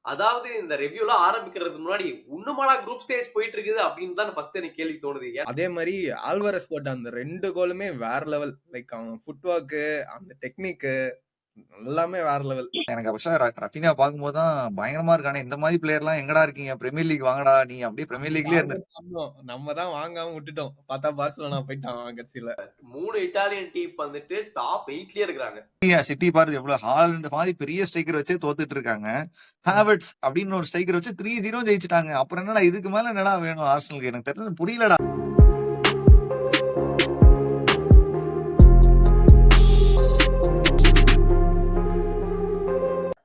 அதாவது இந்த ரிவ்யூலாம் ஆரம்பிக்கிறதுக்கு முன்னாடி, "இன்னுமாடா குரூப் ஸ்டேஜ் போயிட்டு இருக்குது?" அப்படின்னு தான் ஃபர்ஸ்ட் எனக்கு கேள்வி தோணுது. அதே மாரி ஆல்வாரஸ் போட்ட அந்த 2 கோலுமே வேற லெவல். லைக் அவன் ஃபுட் ஒர்க், அந்த டெக்னிக் எல்லாமே வேற லெவல். எனக்கு ஆக்சுவலா ரஃபீனியா பார்க்கும்போது தான் பயங்கரமா இருக்கானே. இந்த மாதிரி பிளேயர்லாம் எங்கடா இருக்கீங்க? பிரீமியர் லீக் வாங்கடா. நீ அப்படியே பிரீமியர் லீக்லயே இருந்து நம்ம தான் வாங்காம விட்டுட்டோம். பார்த்தா பார்சலோனா போயிட்டான் அவன் கடைசில. 3 இட்டாலியன் டீம் வந்துட்டு டாப் 8லயே இருக்கிறாங்க. சிட்டி பாரு எவ்வளவு ஹாலண்ட் மாதிரி பெரிய ஸ்ட்ரைக்கர் வச்சு தோத்துட்டு இருக்காங்க. ஹாவர்ட்ஸ் அப்படின்னு ஒரு ஸ்ட்ரைக்கர் வச்சு 3-0 ஜெயிச்சிட்டாங்க. அப்புறம் என்னடா இதுக்கு மேல என்னடா வேணும் ஆர்சனலுக்கு? எனக்கு தெரியல, புரியலடா.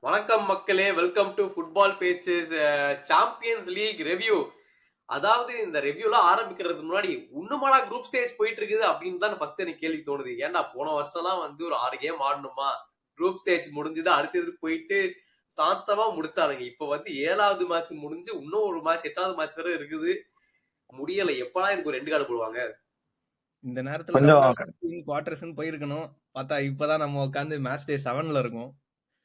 வணக்கம் மக்களே, வெல்கம் டு ஃபுட்பால் பேச்சஸ் சாம்பியன்ஸ் லீக் ரிவ்யூ. அதாவது இந்த ரிவ்யூலாம் ஆரம்பிக்கிறதுக்கு முன்னாடி, "இன்னுமாடா குரூப் ஸ்டேஜ் போயிட்டு இருக்குது?" அப்படின்னு தான் ஃபர்ஸ்ட் எனக்கு கேள்வி தோணுது. ஏன்டா போன வருஷம்லாம் வந்து ஒரு 6 கேம் ஆடணுமா, குரூப் ஸ்டேஜ் முடிஞ்சது, அடுத்தது போயிட்டு சாந்தமா முடிச்சானுங்க. இப்ப வந்து 7வது மேட்ச் முடிஞ்சு இன்னும் ஒரு மேட்ச் 8வது மேட்ச் வரை இருக்குது. முடியல. எப்படா இதுக்கு ஒரு எண்டு கார்டு போடுவாங்க? இந்த நேரத்துல ரவுண்ட் ஆஃப் 16 குவார்டர்ஸ்னு போயிருக்கணும். பார்த்தா இப்பதான் நம்ம உட்கார்ந்து மேட்ச் டே 7ல இருக்கோம்.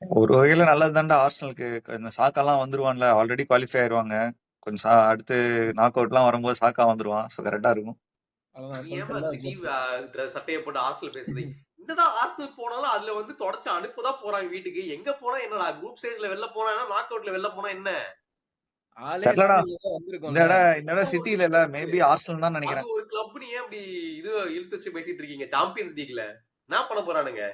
ஒரு வகையில நல்லதுதான்டா ஆர்சனலுக்கு. இந்த சாக்காலாம் வந்துருவான்ல, ஆல்ரெடி குவாலிஃபை ஆயிருவாங்க. கொஞ்சம் அடுத்து நாக் அவுட்லாம் வரும்போது சாக்கா வந்துருவான். ஸோ கரெக்டா இருக்கும். நீ ஏமா சிட்டி சட்டையை போட்டு ஆர்சனல் பேசுறீங்க? என்னதான் ஆர்சனல் போனாலும் அதுல வந்து தொடச்சு அனுப்பதான் போறாங்க வீட்டுக்கு. எங்க போனா என்னடா குரூப் ஸ்டேஜ்ல வெளில போனா என்ன, நாக் அவுட்ல வெளில போனா என்ன? ஆளே தெரியலடா. இல்லாம ஏதோ வந்திருக்கோம்ல. இந்த இடம் சிட்டில இல்ல, மேபி ஆர்சனல் தான் அது நினைக்கிறேன். ஒரு கிளப், நீ ஏன் அப்படி இது இழுத்து வச்சு பேசிட்டு இருக்கீங்க? சாம்பியன்ஸ் லீக்ல என்ன பண்ண போறானுங்க?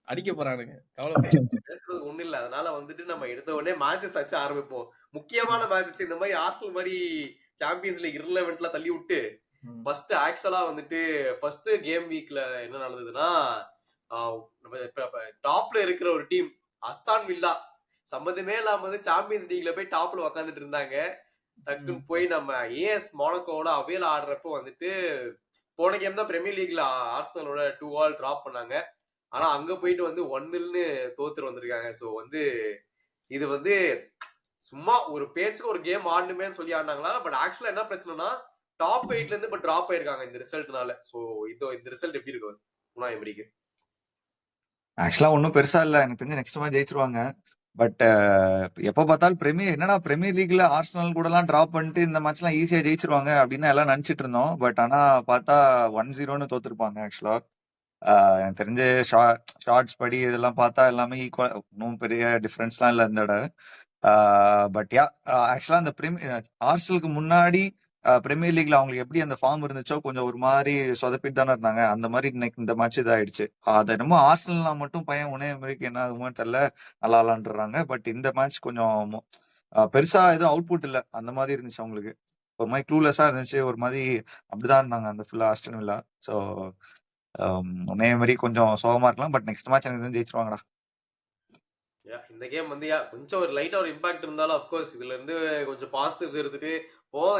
அடிக்க போறானுங்க. கவலைப்படாத. பேசுறது ஒண்ணு இல்ல. அதனால வந்துட்டு நம்ம எடுத்த உடனே மேட்சஸ் வச்சு ஆரம்பிப்போம். முக்கியமான மேட்சஸ் இந்த மாதிரி ஆர்சனல் மாதிரி சாம்பியன்ஸ் லீக் இர்ரெலவென்ட்லாம் தள்ளி விட்டு ஃபர்ஸ்ட் ஆக்சுவலா வந்துட்டு ஃபர்ஸ்ட் கேம் வீக்ல என்ன நடந்ததுன்னா, டாப்ல இருக்கிற ஒரு டீம் அஸ்தான் வில்லா சம்பந்தமே இல்லாம வந்து சாம்பியன்ஸ் லீக்ல போய் டாப்ல உக்காந்துட்டு இருந்தாங்க. டக்குன்னு போய் நம்ம ஏஎஸ் மோனோகோட அவையில ஆடுறப்போ வந்துட்டு போன கேம் தான் பிரீமியர் லீக்ல ஆர்சனலோட 2-2 டிராப் பண்ணாங்க. ஆனா அங்க போயிட்டு வந்து 1-0ன்னு தோத்துட்டு வந்திருக்காங்க. சோ வந்து இது வந்து சும்மா ஒரு பேச்சுக்கு ஒரு கேம் ஆடணுமே சொல்லி ஆடினாங்களா, பட் ஆக்சுவலா என்ன பிரச்சனைனா டாப் 8ல இருந்து இப்ப டிராப் ஆயிருக்காங்க இந்த ரிசல்ட்னால. சோ இந்த ரிசல்ட் எப்படி இருக்கு உனா எமரிக்கு? ஆக்சுவலா ஒன்றும் பெருசா இல்ல. எனக்கு தெரிஞ்சு நெக்ஸ்ட் மேட்ச் ஜெயிச்சிருவாங்க. பட் எப்ப பார்த்தாலும் பிரீமியர் லீக்ல ஆர்சனல் கூட எல்லாம் டிராப் பண்ணிட்டு இந்த மேட்ச் எல்லாம் ஈஸியா ஜெயிச்சிருவாங்க அப்படின்னு எல்லாம் நினைச்சிட்டு இருந்தோம். பட் ஆனா பார்த்தா 1-0ன்னு தோத்துருப்பாங்க ஆக்சுவலா. எனக்கு தெரிஞ்ச ஷார்ட்ஸ் படி இதெல்லாம் பார்த்தா எல்லாமே ஈக்குவல், ஒன்றும் பெரிய டிஃபரன்ஸ்லாம் இல்லை இந்த தடவை. பட் யா, ஆக்சுவலா அந்த ஆர்சனலுக்கு முன்னாடி பிரீமியர் லீக்ல அவங்களுக்கு எப்படி அந்த ஃபார்ம் இருந்துச்சோ கொஞ்சம் ஒரு மாதிரி சொதப்பிட்டு தானே இருந்தாங்க. அந்த மாதிரி இன்னைக்கு இந்த மேட்ச் இதாயிடுச்சு. அது என்னமோ ஆர்சனல்னா மட்டும் பையன் உனே அமெரிக்க என்ன ஆகுமோ தெரியல, நல்லா விளாண்டுறாங்க. பட் இந்த மேட்ச் கொஞ்சம் பெருசா எதுவும் அவுட்புட் இல்லை அந்த மாதிரி இருந்துச்சு அவங்களுக்கு. ஒரு மாதிரி க்ளூலெஸ்ஸா இருந்துச்சு, ஒரு மாதிரி அப்படிதான் இருந்தாங்க அந்த ஃபுல்லா ஆஸ்டன் வில்லா. ஸோ உன்னே மாதிரி கொஞ்சம் சோகமா இருக்கலாம். பட் நெக்ஸ்ட் மேட்ச் எனக்கு ஜெயிச்சிருவாங்கடா. இந்த கேம் வந்து கொஞ்சம் ஒரு லைட்டா ஒரு இம்பாக்ட் இருந்தாலும் அப்கோர்ஸ் இதுல இருந்து கொஞ்சம் பாசிட்டிவ்ஸ் எடுத்துட்டு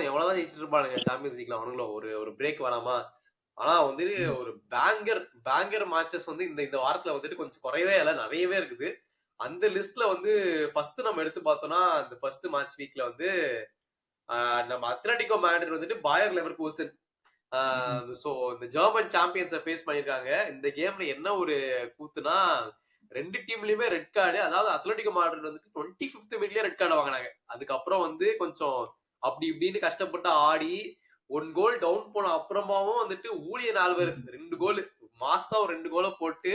எவ்வளவுதான் ஜெயிச்சிட்டு இருப்பானுங்க சாம்பியன்ஸ் லீக்ல அவனுங்களும் ஒரு பிரேக் வேணாமா. ஆனா வந்து ஒரு பேங்கர் மேட்சஸ் வந்து இந்த வாரத்துல வந்துட்டு கொஞ்சம் குறையவே இல்லை, நிறையவே இருக்குது. அந்த லிஸ்ட்ல வந்து ஃபர்ஸ்ட் நம்ம எடுத்து பார்த்தோம்னா அந்த ஃபர்ஸ்ட் மேட்ச் வீக்ல வந்து நம்ம அத்லட்டிகோ மேட்ரிட் வந்துட்டு பாயர் லெவர்கூசன், சோ இந்த ஜெர்மன் சாம்பியன்ஸை ஃபேஸ் பண்ணிருக்காங்க. இந்த கேம்ல என்ன ஒரு கூத்துனா, ரெண்டு டீம்லயுமே ரெட் கார்டு. அதாவது அத்லட்டிகோ மேட்ரிட் வந்துட்டு 25th மினிட்லயே ரெட் கார்டு வாங்கினாங்க. அதுக்கப்புறம் வந்து கொஞ்சம் அப்படி இப்படின்னு கஷ்டப்பட்டு ஆடி 1 கோல் டவுன் போன அப்புறமாவும் வந்துட்டு ஊலியன் ஆல்வரஸ் 2 கோல் மாசா ஒரு 2 கோலை போட்டு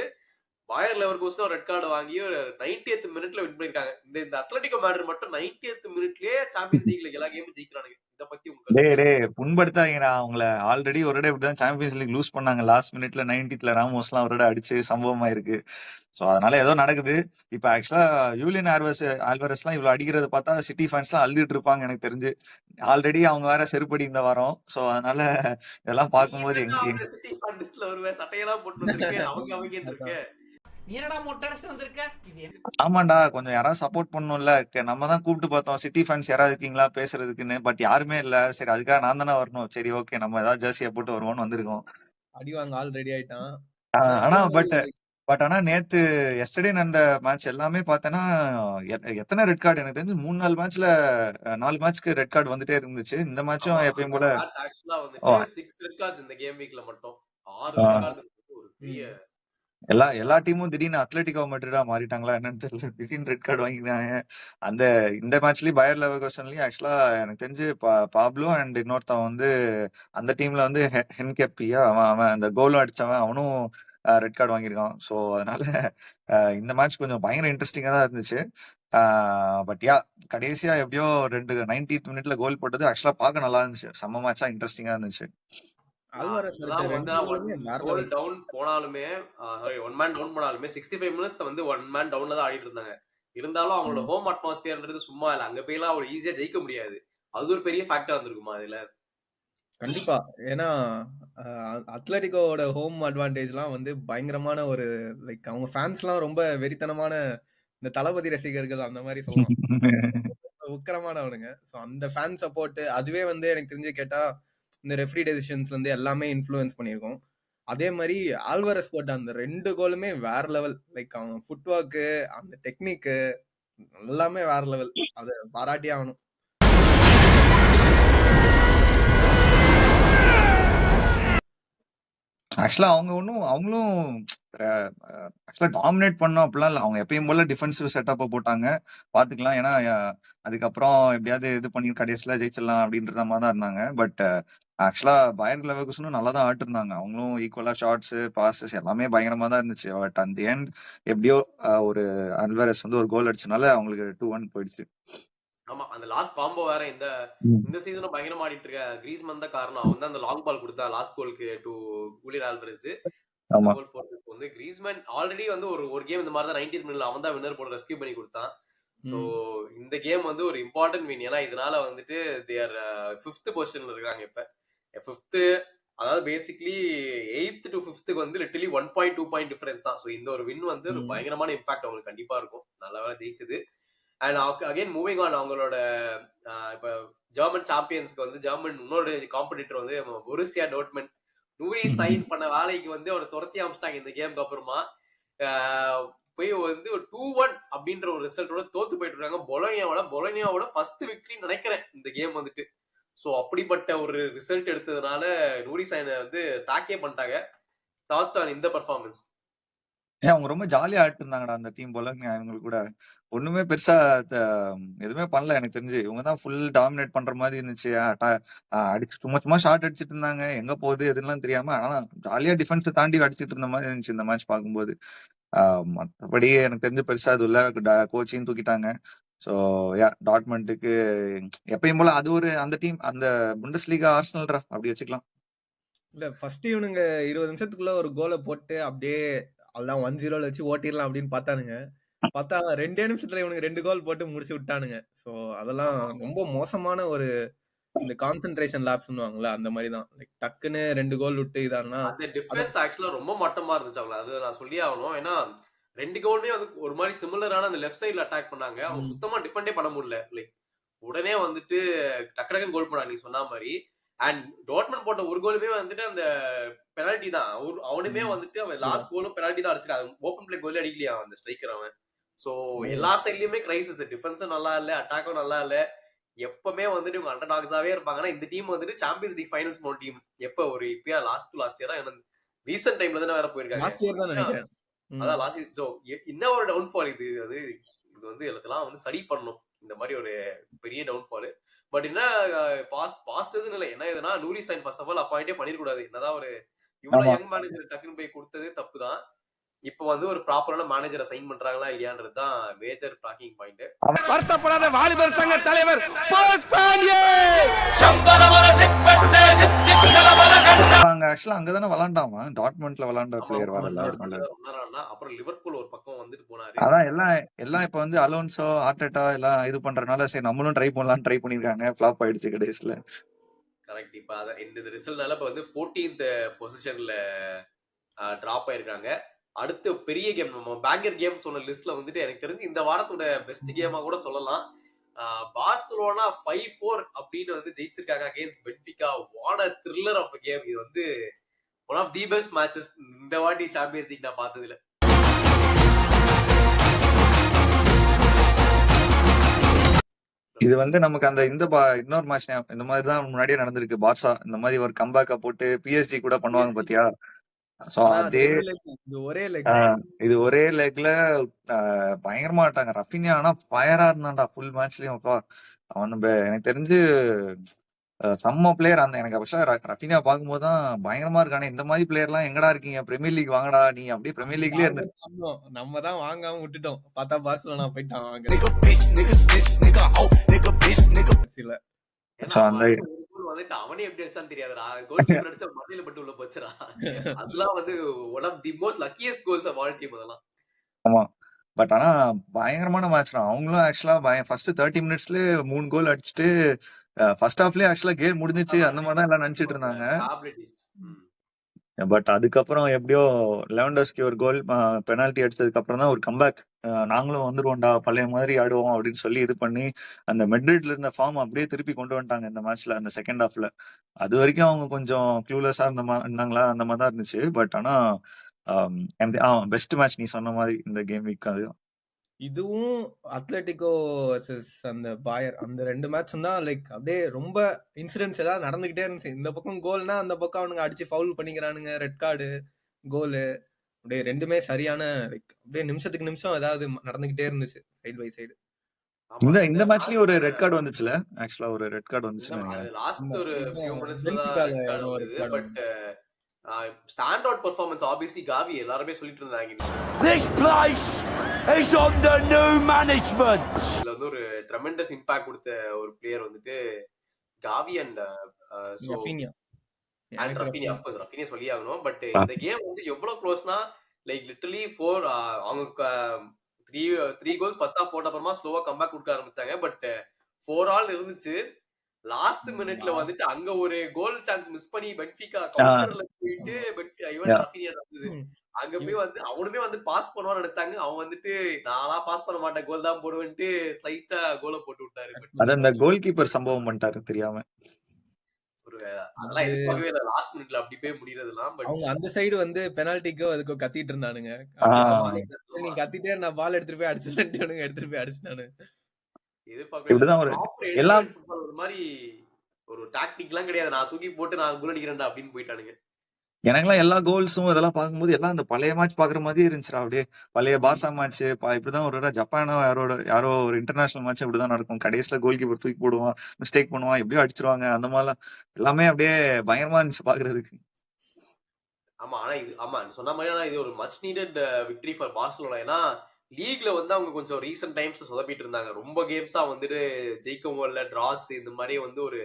பாயர் லெவர்கூசன் ரெட் கார்டு வாங்கி ஒரு 90th மினிட்ல வின் பண்ணிருக்காங்க. இந்த அத்லட்டிகோ மேட்ரிட் மட்டும் 90th மினிட்லயே சாம்பியன்ஸ் லீக்ல எல்லா கேமும் ஜெயிக்கிறானுங்க. இத பத்தி டே புண்படுத்தாதீங்கடா அவங்கள. ஆல்ரெடி ஒரு இடம் இப்படிதான் சாம்பியன்ஸ் லீக் லூஸ் பண்ணாங்க. லாஸ்ட் மினிட்ல 90th ராமோஸ் எல்லாம் ஒரு இடம் அடிச்சு சம்பவமா இருக்கு. ஸோ அதனால ஏதோ நடக்குது. இப்ப ஆக்சுவலா யூலியன் ஆல்வரஸ் எல்லாம் இவ்வளவு அடிக்கிறத பார்த்தா சிட்டி ஃபேன்ஸ் எல்லாம் அழுதுட்டு இருப்பாங்க எனக்கு தெரிஞ்சு. ஆல்ரெடி அவங்க வேற செருப்படி இந்த வாரம். ஸோ அதனால இதெல்லாம் பார்க்கும்போது சிட்டி ஃபேன் லிஸ்ட்ல வருவேன், சட்டையெல்லாம் போட்டு வந்திருக்கேன், அவங்க இருக்கு. நீ என்னடா மொட்டை அடிச்சுட்டு வந்திருக்க? ஆமாண்டா, கொஞ்சம் யாராவது சப்போர்ட் பண்ணணும்ல. நம்ம தான் கூப்பிட்டு பார்த்தோம் சிட்டி ஃபேன்ஸ் யாராவது இருக்கீங்களா பேசுறதுக்குன்னு. பட் யாருமே இல்ல. சரி அதுக்காக நான் தானே வரணும். சரி ஓகே நம்ம ஏதாவது ஜெர்சியை போட்டு வருவோம்னு வந்திருக்கோம். அடிவாங்க ஆல் ரெடி ஆயிட்டான். ஆனா ஆனா நேத்து எஸ்டர்டே நடந்த மேட்ச் எல்லாமே பார்த்தேன்னா எத்தனை ரெட் கார்டு எனக்கு தெரிஞ்சு 3-4 மேட்ச்ல 4 மேட்ச்க்கு ரெட் கார்டு வந்துட்டே இருந்துச்சு. இந்த மேட்சும் எப்பயும் போல ஆக்சுவலா வந்துட்டு 6 ரெட் கார்ட்ஸ் இந்த கேம் வீக்ல மட்டும். 6 ரெட் கார்டு ஒரு பெரிய எல்லா டீமும் திடீர்னு அத்லெட்டிகோ மேட்ரிடா மாறிட்டாங்களா என்னன்னு தெரியல. திடீர்னு ரெட் கார்டு வாங்கிக்கிறாங்க. அந்த இந்த மேட்ச்லயும் பயர் லெவர்குசன்லயும் ஆக்சுவலா எனக்கு தெரிஞ்சு பாப்லோ அண்ட் இன்னொருத்தன் வந்து அந்த டீம்ல வந்து ஹென்கெப்பியா அவன் அவன் அந்த கோலும் அடிச்சவன் அவனும் ரெட் கார்டு வாங்கியிருக்கான். ஸோ அதனால இந்த மேட்ச் கொஞ்சம் பயங்கர இன்ட்ரெஸ்டிங்கா தான் இருந்துச்சு. பட் யா கடைசியா எப்படியோ 90th மினிட்ல கோல் போட்டது ஆக்சுவலா பார்க்க நல்லா இருந்துச்சு. செம்ம மேட்சா இன்ட்ரெஸ்டிங்கா இருந்துச்சு. ஆல்வாரஸ் அடிச்ச அதான் வந்து 2 ஒன் கோலுமே வேற கோல் லெவல். டவுன் போனாலுமே சாரி ஒன் மேன் டவுன் போனாலுமே 65 மினிட்ஸ் வந்து ஒன் மேன் டவுன்ல தான் ஆடிட்டு இருந்தாங்க. இருந்தாலும் அவங்களோட ஹோம் அட்மாஸ்பியர்ன்றது சும்மா இல்லை. அங்க போய்லாம் அவர் ஈஸியா ஜெயிக்க முடியாது. அது ஒரு பெரிய ஃபேக்டர் வந்திருக்குமா இதுல. கண்டிப்பா. ஏன்னா அத்லெட்டிகோவோட ஹோம் அட்வான்டேஜ்லாம் வந்து பயங்கரமான ஒரு லைக் அவங்க ஃபேன்ஸ்லாம் ரொம்ப வெறித்தனமான இந்த தளபதி ரசிகர்கள் அந்த மாதிரி சொல்லலாம். உக்கரமானவனுங்க. ஸோ அந்த ஃபேன் சப்போர்ட் அதுவே வந்து எனக்கு தெரிஞ்சு கேட்டா இந்த ரெஃப்ரி டெசிஷன்ஸ்ல இருந்து எல்லாமே இன்ஃப்ளூயன்ஸ் பண்ணியிருக்கோம். அதே மாதிரி ஆல்வரஸ் போட்ட அந்த 2 கோலுமே வேற லெவல். லைக் அவன் ஃபுட் ஒர்க்கு, அந்த டெக்னிக்கு எல்லாமே வேற லெவல். அதை பாராட்டியே ஆகணும். ஆக்சுவலா அவங்களும் ஆக்சுவலா டாமினேட் பண்ணோம் அப்படிலாம் இல்லை. அவங்க எப்பயும் போல டிஃபென்சிவ் செட்டப்பை போட்டாங்க. பாத்துக்கலாம். ஏன்னா அதுக்கப்புறம் எப்படியாவது இது பண்ணி கடைசியில ஜெயிச்சிடலாம் அப்படின்ற மாதிரி தான் இருந்தாங்க. பட் ஆக்சுவலா பயர் லெவர்குசனும் நல்லா தான் ஆட்டிருந்தாங்க. அவங்களும் ஈக்குவலா ஷார்ட்ஸ் பாசஸ் எல்லாமே பயங்கரமா தான் இருந்துச்சு. பட் அட் தி எண்ட் எப்படியோ ஒரு அல்வாரஸ் வந்து ஒரு கோல் அடிச்சனால அவங்களுக்கு 2-1 போயிடுச்சு. ஆமா அந்த லாஸ்ட் காம்போ வேற இந்த சீசனும் பயங்கரமா ஆடிட்டு இருக்க கிரீஸ்மன் தான் காரணம். அவன் தான் அந்த லாங் பால் கொடுத்தா லாஸ்ட் கோலுக்கு டு ஜூலியன் ஆல்வரஸ். ஆமா கோல் போடுறதுக்கு வந்து கிரீஸ்மேன் ஆல்ரெடி வந்து ஒரு கேம் இந்த மாதிரி தான் 90th மினிட்ல அவன் தான் வின்னர் போட்டு ரெஸ்கியூ பண்ணி கொடுத்தான். ஸோ இந்த கேம் வந்து ஒரு இம்பார்ட்டன்ட் வின். ஏன்னா இதனால வந்துட்டு தேர் 5th பொசிஷன்ல இருக்காங்க. இப்ப 5th அதாவது பேசிக்லி 8th to 5th வந்து லிட்டலி 1.2 பாயிண்ட் டிஃபரன்ஸ் தான். ஸோ இந்த ஒரு வின் வந்து ஒரு பயங்கரமான இம்பாக்ட் அவங்களுக்கு கண்டிப்பா இருக்கும். நல்லா ஜெயிச்சது. அண்ட் அகைன் மூவிங் ஆன் அவங்களோட இப்ப ஜெர்மன் சாம்பியன்ஸ்க்கு வந்து ஜெர்மன் இன்னொரு காம்படிட்டர் வந்து பொருசியா டோர்ட்மண்ட் நூரி சைன் பண்ண வேலைக்கு வந்து அவரை துரத்தி அமைச்சிட்டாங்க இந்த கேமுக்கு அப்புறமா. போய் வந்து ஒரு 2-1 அப்படின்ற ஒரு ரிசல்ட்டோட தோத்து போயிட்டு இருக்காங்க. பொலோனியாவோட ஃபர்ஸ்ட் விக்டரி நினைக்கிறேன் இந்த கேம் வந்துட்டு. ஸோ அப்படிப்பட்ட ஒரு ரிசல்ட் எடுத்ததுனால நூரி சைனை வந்து சாக்கே பண்ணிட்டாங்க. தாட்ஸ் ஆன் இந்த பர்ஃபார்மன்ஸ். அவங்க ரொம்ப ஜாலியா ஆட்டு இருந்தாங்கடா அந்த டீம் போல. இவங்களுக்கு கூட ஒண்ணுமே பெருசா எதுவுமே பண்ணல எனக்கு தெரிஞ்சு. இவங்க தான் ஃபுல் டாமினேட் பண்ற மாதிரி இருந்துச்சு. அடிச்சு சும்மா ஷார்ட் அடிச்சிட்டு இருந்தாங்க. எங்க போகுது எதுலாம் தெரியாம. ஆனா ஜாலியா டிஃபென்ஸை தாண்டி அடிச்சிட்டு இருந்த மாதிரி இருந்துச்சு இந்த மேட்ச் பார்க்கும்போது. மற்றபடி எனக்கு தெரிஞ்சு பெருசா அது இல்ல. கோச்சையும் தூக்கிட்டாங்க. ஸோ டாட்மண்டுக்கு எப்பயும் போல அது ஒரு அந்த டீம் அந்த புண்டஸ்லீகா ஆர்சனல்ரா அப்படி வச்சுக்கலாம். இல்ல ஃபர்ஸ்ட் இவனுங்க 20 நிமிஷத்துக்குள்ள ஒரு கோலை போட்டு அப்படியே அதான் 1-0 வச்சு ஓட்டிடலாம் அப்படின்னு பார்த்தானுங்க. பார்த்தா 2 நிமிஷத்துல இவனுக்கு 2 கோல் போட்டு முடிச்சு விட்டானுங்க. ஸோ அதெல்லாம் ரொம்ப மோசமான ஒரு இந்த கான்சென்ட்ரேஷன் லேப் சொல்லுவாங்கல்ல அந்த மாதிரி தான். லைக் டக்குன்னு 2 கோல் விட்டு இதானா அந்த டிஃபென்ஸ் ஆக்சுவலா ரொம்ப மட்டமா இருந்துச்சு அவங்கள. அது நான் சொல்லி ஆகணும். ஏன்னா 2 கோல்மே வந்து ஒரு மாதிரி சிமிலரான அந்த லெஃப்ட் சைட்ல அட்டாக் பண்ணாங்க. அவங்க சுத்தமா டிஃபெண்டே பண்ண முடியல. லைக் உடனே வந்துட்டு டக்கு கோல் பண்ணாங்க நீ சொன்ன மாதிரி. அண்ட் டாட்மண்ட் போட்ட ஒரு கோலுமே வந்துட்டு அந்த பெனால்டி தான். அவனுமே வந்துட்டு அவன் லாஸ்ட் கோலும் பெனால்டி தான் அடிச்சிருக்கான். ஓப்பன் பிளே கோல் அடிக்கலையா அந்த ஸ்ட்ரைக்கர் அவன். சோ எல்லா சைட்லயுமே கிரைசிஸ். டிஃபென்ஸும் நல்லா இல்ல, அட்டாக்கும் நல்லா இல்ல. எப்பவுமே வந்துட்டு இவங்க அண்டர் டாக்ஸாவே இருப்பாங்கன்னா இந்த டீம் வந்துட்டு சாம்பியன்ஸ் லீக் ஃபைனல்ஸ் போன டீம். எப்ப ஒரு இப்பயா லாஸ்ட் இயரா ரீசன்ட் டைம்ல தானே வேற போயிருக்காங்க. லாஸ்ட் இயர் தான் நினைக்கிறேன். அதான் லாஸ்ட். சோ என்ன ஒரு டவுன்ஃபால் இது வந்து எல்லாத்தெல்லாம் வந்து ஸ்டடி பண்ணணும். இந்த மாதிரி ஒரு பெரிய டவுன்ஃபால். பட் என்ன பாஸ்டர்ஸ் இல்லை. என்ன இதுனா Nuri Sahin first of all அப்பாயிண்டே பண்ணிருக்கூடாது. என்னதான் ஒரு இவ்வளவு யங் மேனேஜர் டக்குன்னு போய் கொடுத்தது தப்பு தான். இப்போ வந்து ஒரு ப்ராப்பரான மேனேஜரை சைன் பண்றாங்களா இல்லையான்றது தான் மேஜர் டாக்கிங் பாயிண்ட். வருத்தப்படாத வாலிபர் சங்க தலைவர் ஆக்சுவலா அங்கதானே விளாண்டாமா டாட்மண்ட்ல விளாண்ட பிளேயர் வரல. அப்புறம் லிவர்பூல் ஒரு பக்கம் வந்துட்டு போனாரு. அதான் எல்லாம் இப்ப வந்து அலோன்சோ ஆர்டெட்டா எல்லாம் இது பண்றதுனால சரி நம்மளும் ட்ரை பண்ணிருக்காங்க. ஃபிளாப் ஆயிடுச்சு கடைசியில. கரெக்ட். இப்ப இந்த ரிசல்ட்னால இப்ப வந்து 14th பொசிஷன்ல டிராப் ஆயிருக்காங்க. அடுத்த பெரிய கேம் நம்ம பேங்கர் கேம் சொன்ன லிஸ்ட்ல வந்துட்டு எனக்கு தெரிஞ்சு இந்த வாரத்தோட பெஸ்ட் கேமா கூட சொல்லலாம். பார்சிலோனா 5-4 அப்படின்னு வந்து ஜெயிச்சிருக்காங்க against Benfica. What a thriller of a game. இது வந்து one of the best matches இந்த வாட்டி சாம்பியன்ஸ் லீக் நான் பார்த்ததுல. இது வந்து நமக்கு அந்த இன்னொரு மேட்ச் இந்த மாதிரி தான் முன்னாடியே நடந்திருக்கு. பார்சா இந்த மாதிரி ஒரு கம்பேக்கா போட்டு PSG கூட பண்ணுவாங்க பாத்தியா. சோ ஆனா அது அதே 2 லெக், இது ஒரே லெக். இது ஒரே லெக்ல பயங்கரமா ஆட்டாங்க. ரஃபினியா ஆனா ஃபயரா இருந்தான்டா ஃபுல் மேட்ச்லயும். அப்பா அவன் எனக்கு தெரிஞ்சு செம்ம பிளேயர். அந்த எனக்கு ரஃபினியா பார்க்கும்போது தான் பயங்கரமா இருக்கானே, இந்த மாதிரி பிளேயர் எல்லாம் எங்கடா இருக்கீங்க, பிரீமியர் லீக் வாங்கடா, நீ அப்படியே பிரீமியர் லீக்லயே இருந்து. நம்ம தான் வாங்காம விட்டுட்டோம். பார்த்தா பார்சலோனா போயிட்டான் வாங்க. ஏன்னா அவன் அடிச்ச ஒரு கோல் வந்துட்டு அவனே எப்படி அடிச்சான்னு தெரியாதுடா. கோல் கீப்பர் அடிச்சா மண்டையில பட்டு உள்ள போச்சுடா. அதெல்லாம் வந்து one of the most luckiest goals of all team அதெல்லாம். ஆமா, பட் ஆனா பயங்கரமான மேட்ச் தான். அவங்களும் ஆக்சுவலா ஃபர்ஸ்ட் 30 மினிட்ஸ்லயே 3 கோல் அடிச்சுட்டு ஃபர்ஸ்ட் ஹாஃப்லயே ஆக்சுவலா கேம் முடிஞ்சிச்சு அந்த மாதிரி தான் எல்லாம் நினைச்சிட்டு இருந்தாங்க. பட் அதுக்கப்புறம் எப்படியோ லெவன்டோஸ்கி ஒரு கோல் பெனால்டி அடிச்சதுக்கு அப்புறம் தான் ஒரு கம்பேக், நாங்களும் வந்துருவோம்டா பழைய மாதிரி ஆடுவோம் அப்படின்னு சொல்லி இது பண்ணி அந்த மெட்ரிட்ல இருந்த ஃபார்ம் அப்படியே திருப்பி கொண்டு வந்துட்டாங்க இந்த மேட்ச்ல, அந்த செகண்ட் ஹாஃப்ல. அது வரைக்கும் அவங்க கொஞ்சம் கிளூலெஸ்ஸா இருந்தாங்களா அந்த மாதிரி தான் இருந்துச்சு. பட் ஆனா பெஸ்ட் மேட்ச் நீ சொன்ன மாதிரி இந்த கேம் வீக் அது. இதுவும் அத்லெட்டிகோ வர்சஸ் அந்த பாயர், அந்த 2 மேட்சும் தான் லைக் அப்படியே ரொம்ப இன்சிடென்ட்ஸ் ஏதாவது நடந்துகிட்டே இருந்துச்சு. இந்த பக்கம் கோல்னா அந்த பக்கம் அவனுங்க அடிச்சு ஃபவுல் பண்ணிக்கிறானுங்க, ரெட் கார்டு, கோலு, அப்படியே ரெண்டுமே சரியான லைக் அப்படியே நிமிஷத்துக்கு நிமிஷம் ஏதாவது நடந்துகிட்டே இருந்துச்சு சைடு பை சைடு. இந்த மேட்ச்லயும் ஒரு ரெட் கார்டு வந்துச்சுல, ஆக்சுவலா ஒரு ரெட் கார்டு வந்துச்சு. லாஸ்ட் ஒரு few minutesல தான் ரெட் கார்டு வந்தது. But stand out performance obviously காவி எல்லாரும் சொல்லிட்டு இருந்தாங்க. This place is under new management. இதுல வந்து ஒரு ட்ரெமெண்டஸ் இம்பாக்ட் கொடுத்த ஒரு பிளேயர் வந்துட்டு Gavi and Raphinha. Raphinha of course Raphinha சொல்லி ஆகணும். பட் இந்த கேம் வந்து எவ்வளவு க்ளோஸ்னா லைக் லிட்டரலி 4 அவங்க 3 கோல்ஸ் ஃபர்ஸ்ட் ஹாஃப் போட்ட அப்புறமா ஸ்லோவா கம்பேக் கொடுக்க ஆரம்பிச்சாங்க. பட் 4 ஆல் இருந்துச்சு. லாஸ்ட் மினிட்ல வந்துட்டு அங்க ஒரு கோல் சான்ஸ் மிஸ் பண்ணி பென்ஃபிகா கவுண்டர்ல போயிட்டு ரஃபினியா நடந்தது. அங்க போய் வந்து அவனுமே வந்து பாஸ் பண்ணுவான்னு நினைச்சாங்க. அவன் வந்துட்டு நானா பாஸ் பண்ண மாட்டேன், கோல் தான் போடுவேன்ட்டு ஸ்லைட்டா கோலை போட்டு விட்டாரு. அது அந்த கோல் கீப்பர் சம்பவம் பண்ணிட்டாரு தெரியாம. ஒரு அதெல்லாம் எதிர்பார்க்கவே இல்லை லாஸ்ட் மினிட்ல அப்படி போய் முடியறதுலாம். பட் அவங்க அந்த சைடு வந்து பெனால்டிக்கோ அதுக்கோ கத்திட்டு இருந்தானுங்க. நீ கத்திட்டே நான் பால் எடுத்துட்டு போய் அடிச்சுட்டேன்னு எடுத்துட்டு போய் அடிச்சுட்டானு. இப்படிதான் ஒரு மாதிரி ஒரு டாக்டிக் எல்லாம் கிடையாது, நான் தூக்கி போட்டு நான் கோல் அடிக்கிறேன்டா அப்படின்னு போயிட்டானுங்க. எனக்குலாம் எல்லா கோல்ஸும் இதெல்லாம் பார்க்கும்போது எல்லாம் அந்த பழைய மேட்ச் பாக்குற மாதிரி இருந்துச்சுடா. அப்படியே பழைய பார்சா மேட்ச் இப்படிதான் ஒரு ஜப்பானோ யாரோ ஒரு இன்டர்நேஷனல் மேட்ச் இப்படிதான் நடக்கும். கடைசியில கோல் கீப்பர் தூக்கி போடுவான், மிஸ்டேக் பண்ணுவான், எப்படியோ அடிச்சிருவாங்க. அந்த மாதிரிலாம் எல்லாமே அப்படியே பயங்கரமா இருந்துச்சு பாக்குறதுக்கு. ஆமா, ஆனா இது ஆமா சொன்ன மாதிரி இது ஒரு much needed victory for Barcelona. ஏன்னா லீக்ல வந்து அவங்க கொஞ்சம் ரீசன்ட் டைம்ஸ் சொதப்பிட்டு இருந்தாங்க. ரொம்ப கேம்ஸா வந்துட்டு ஜெயிக்கவும் இல்ல, டிராஸ் இந்த மாதிரி வந்து ஒரு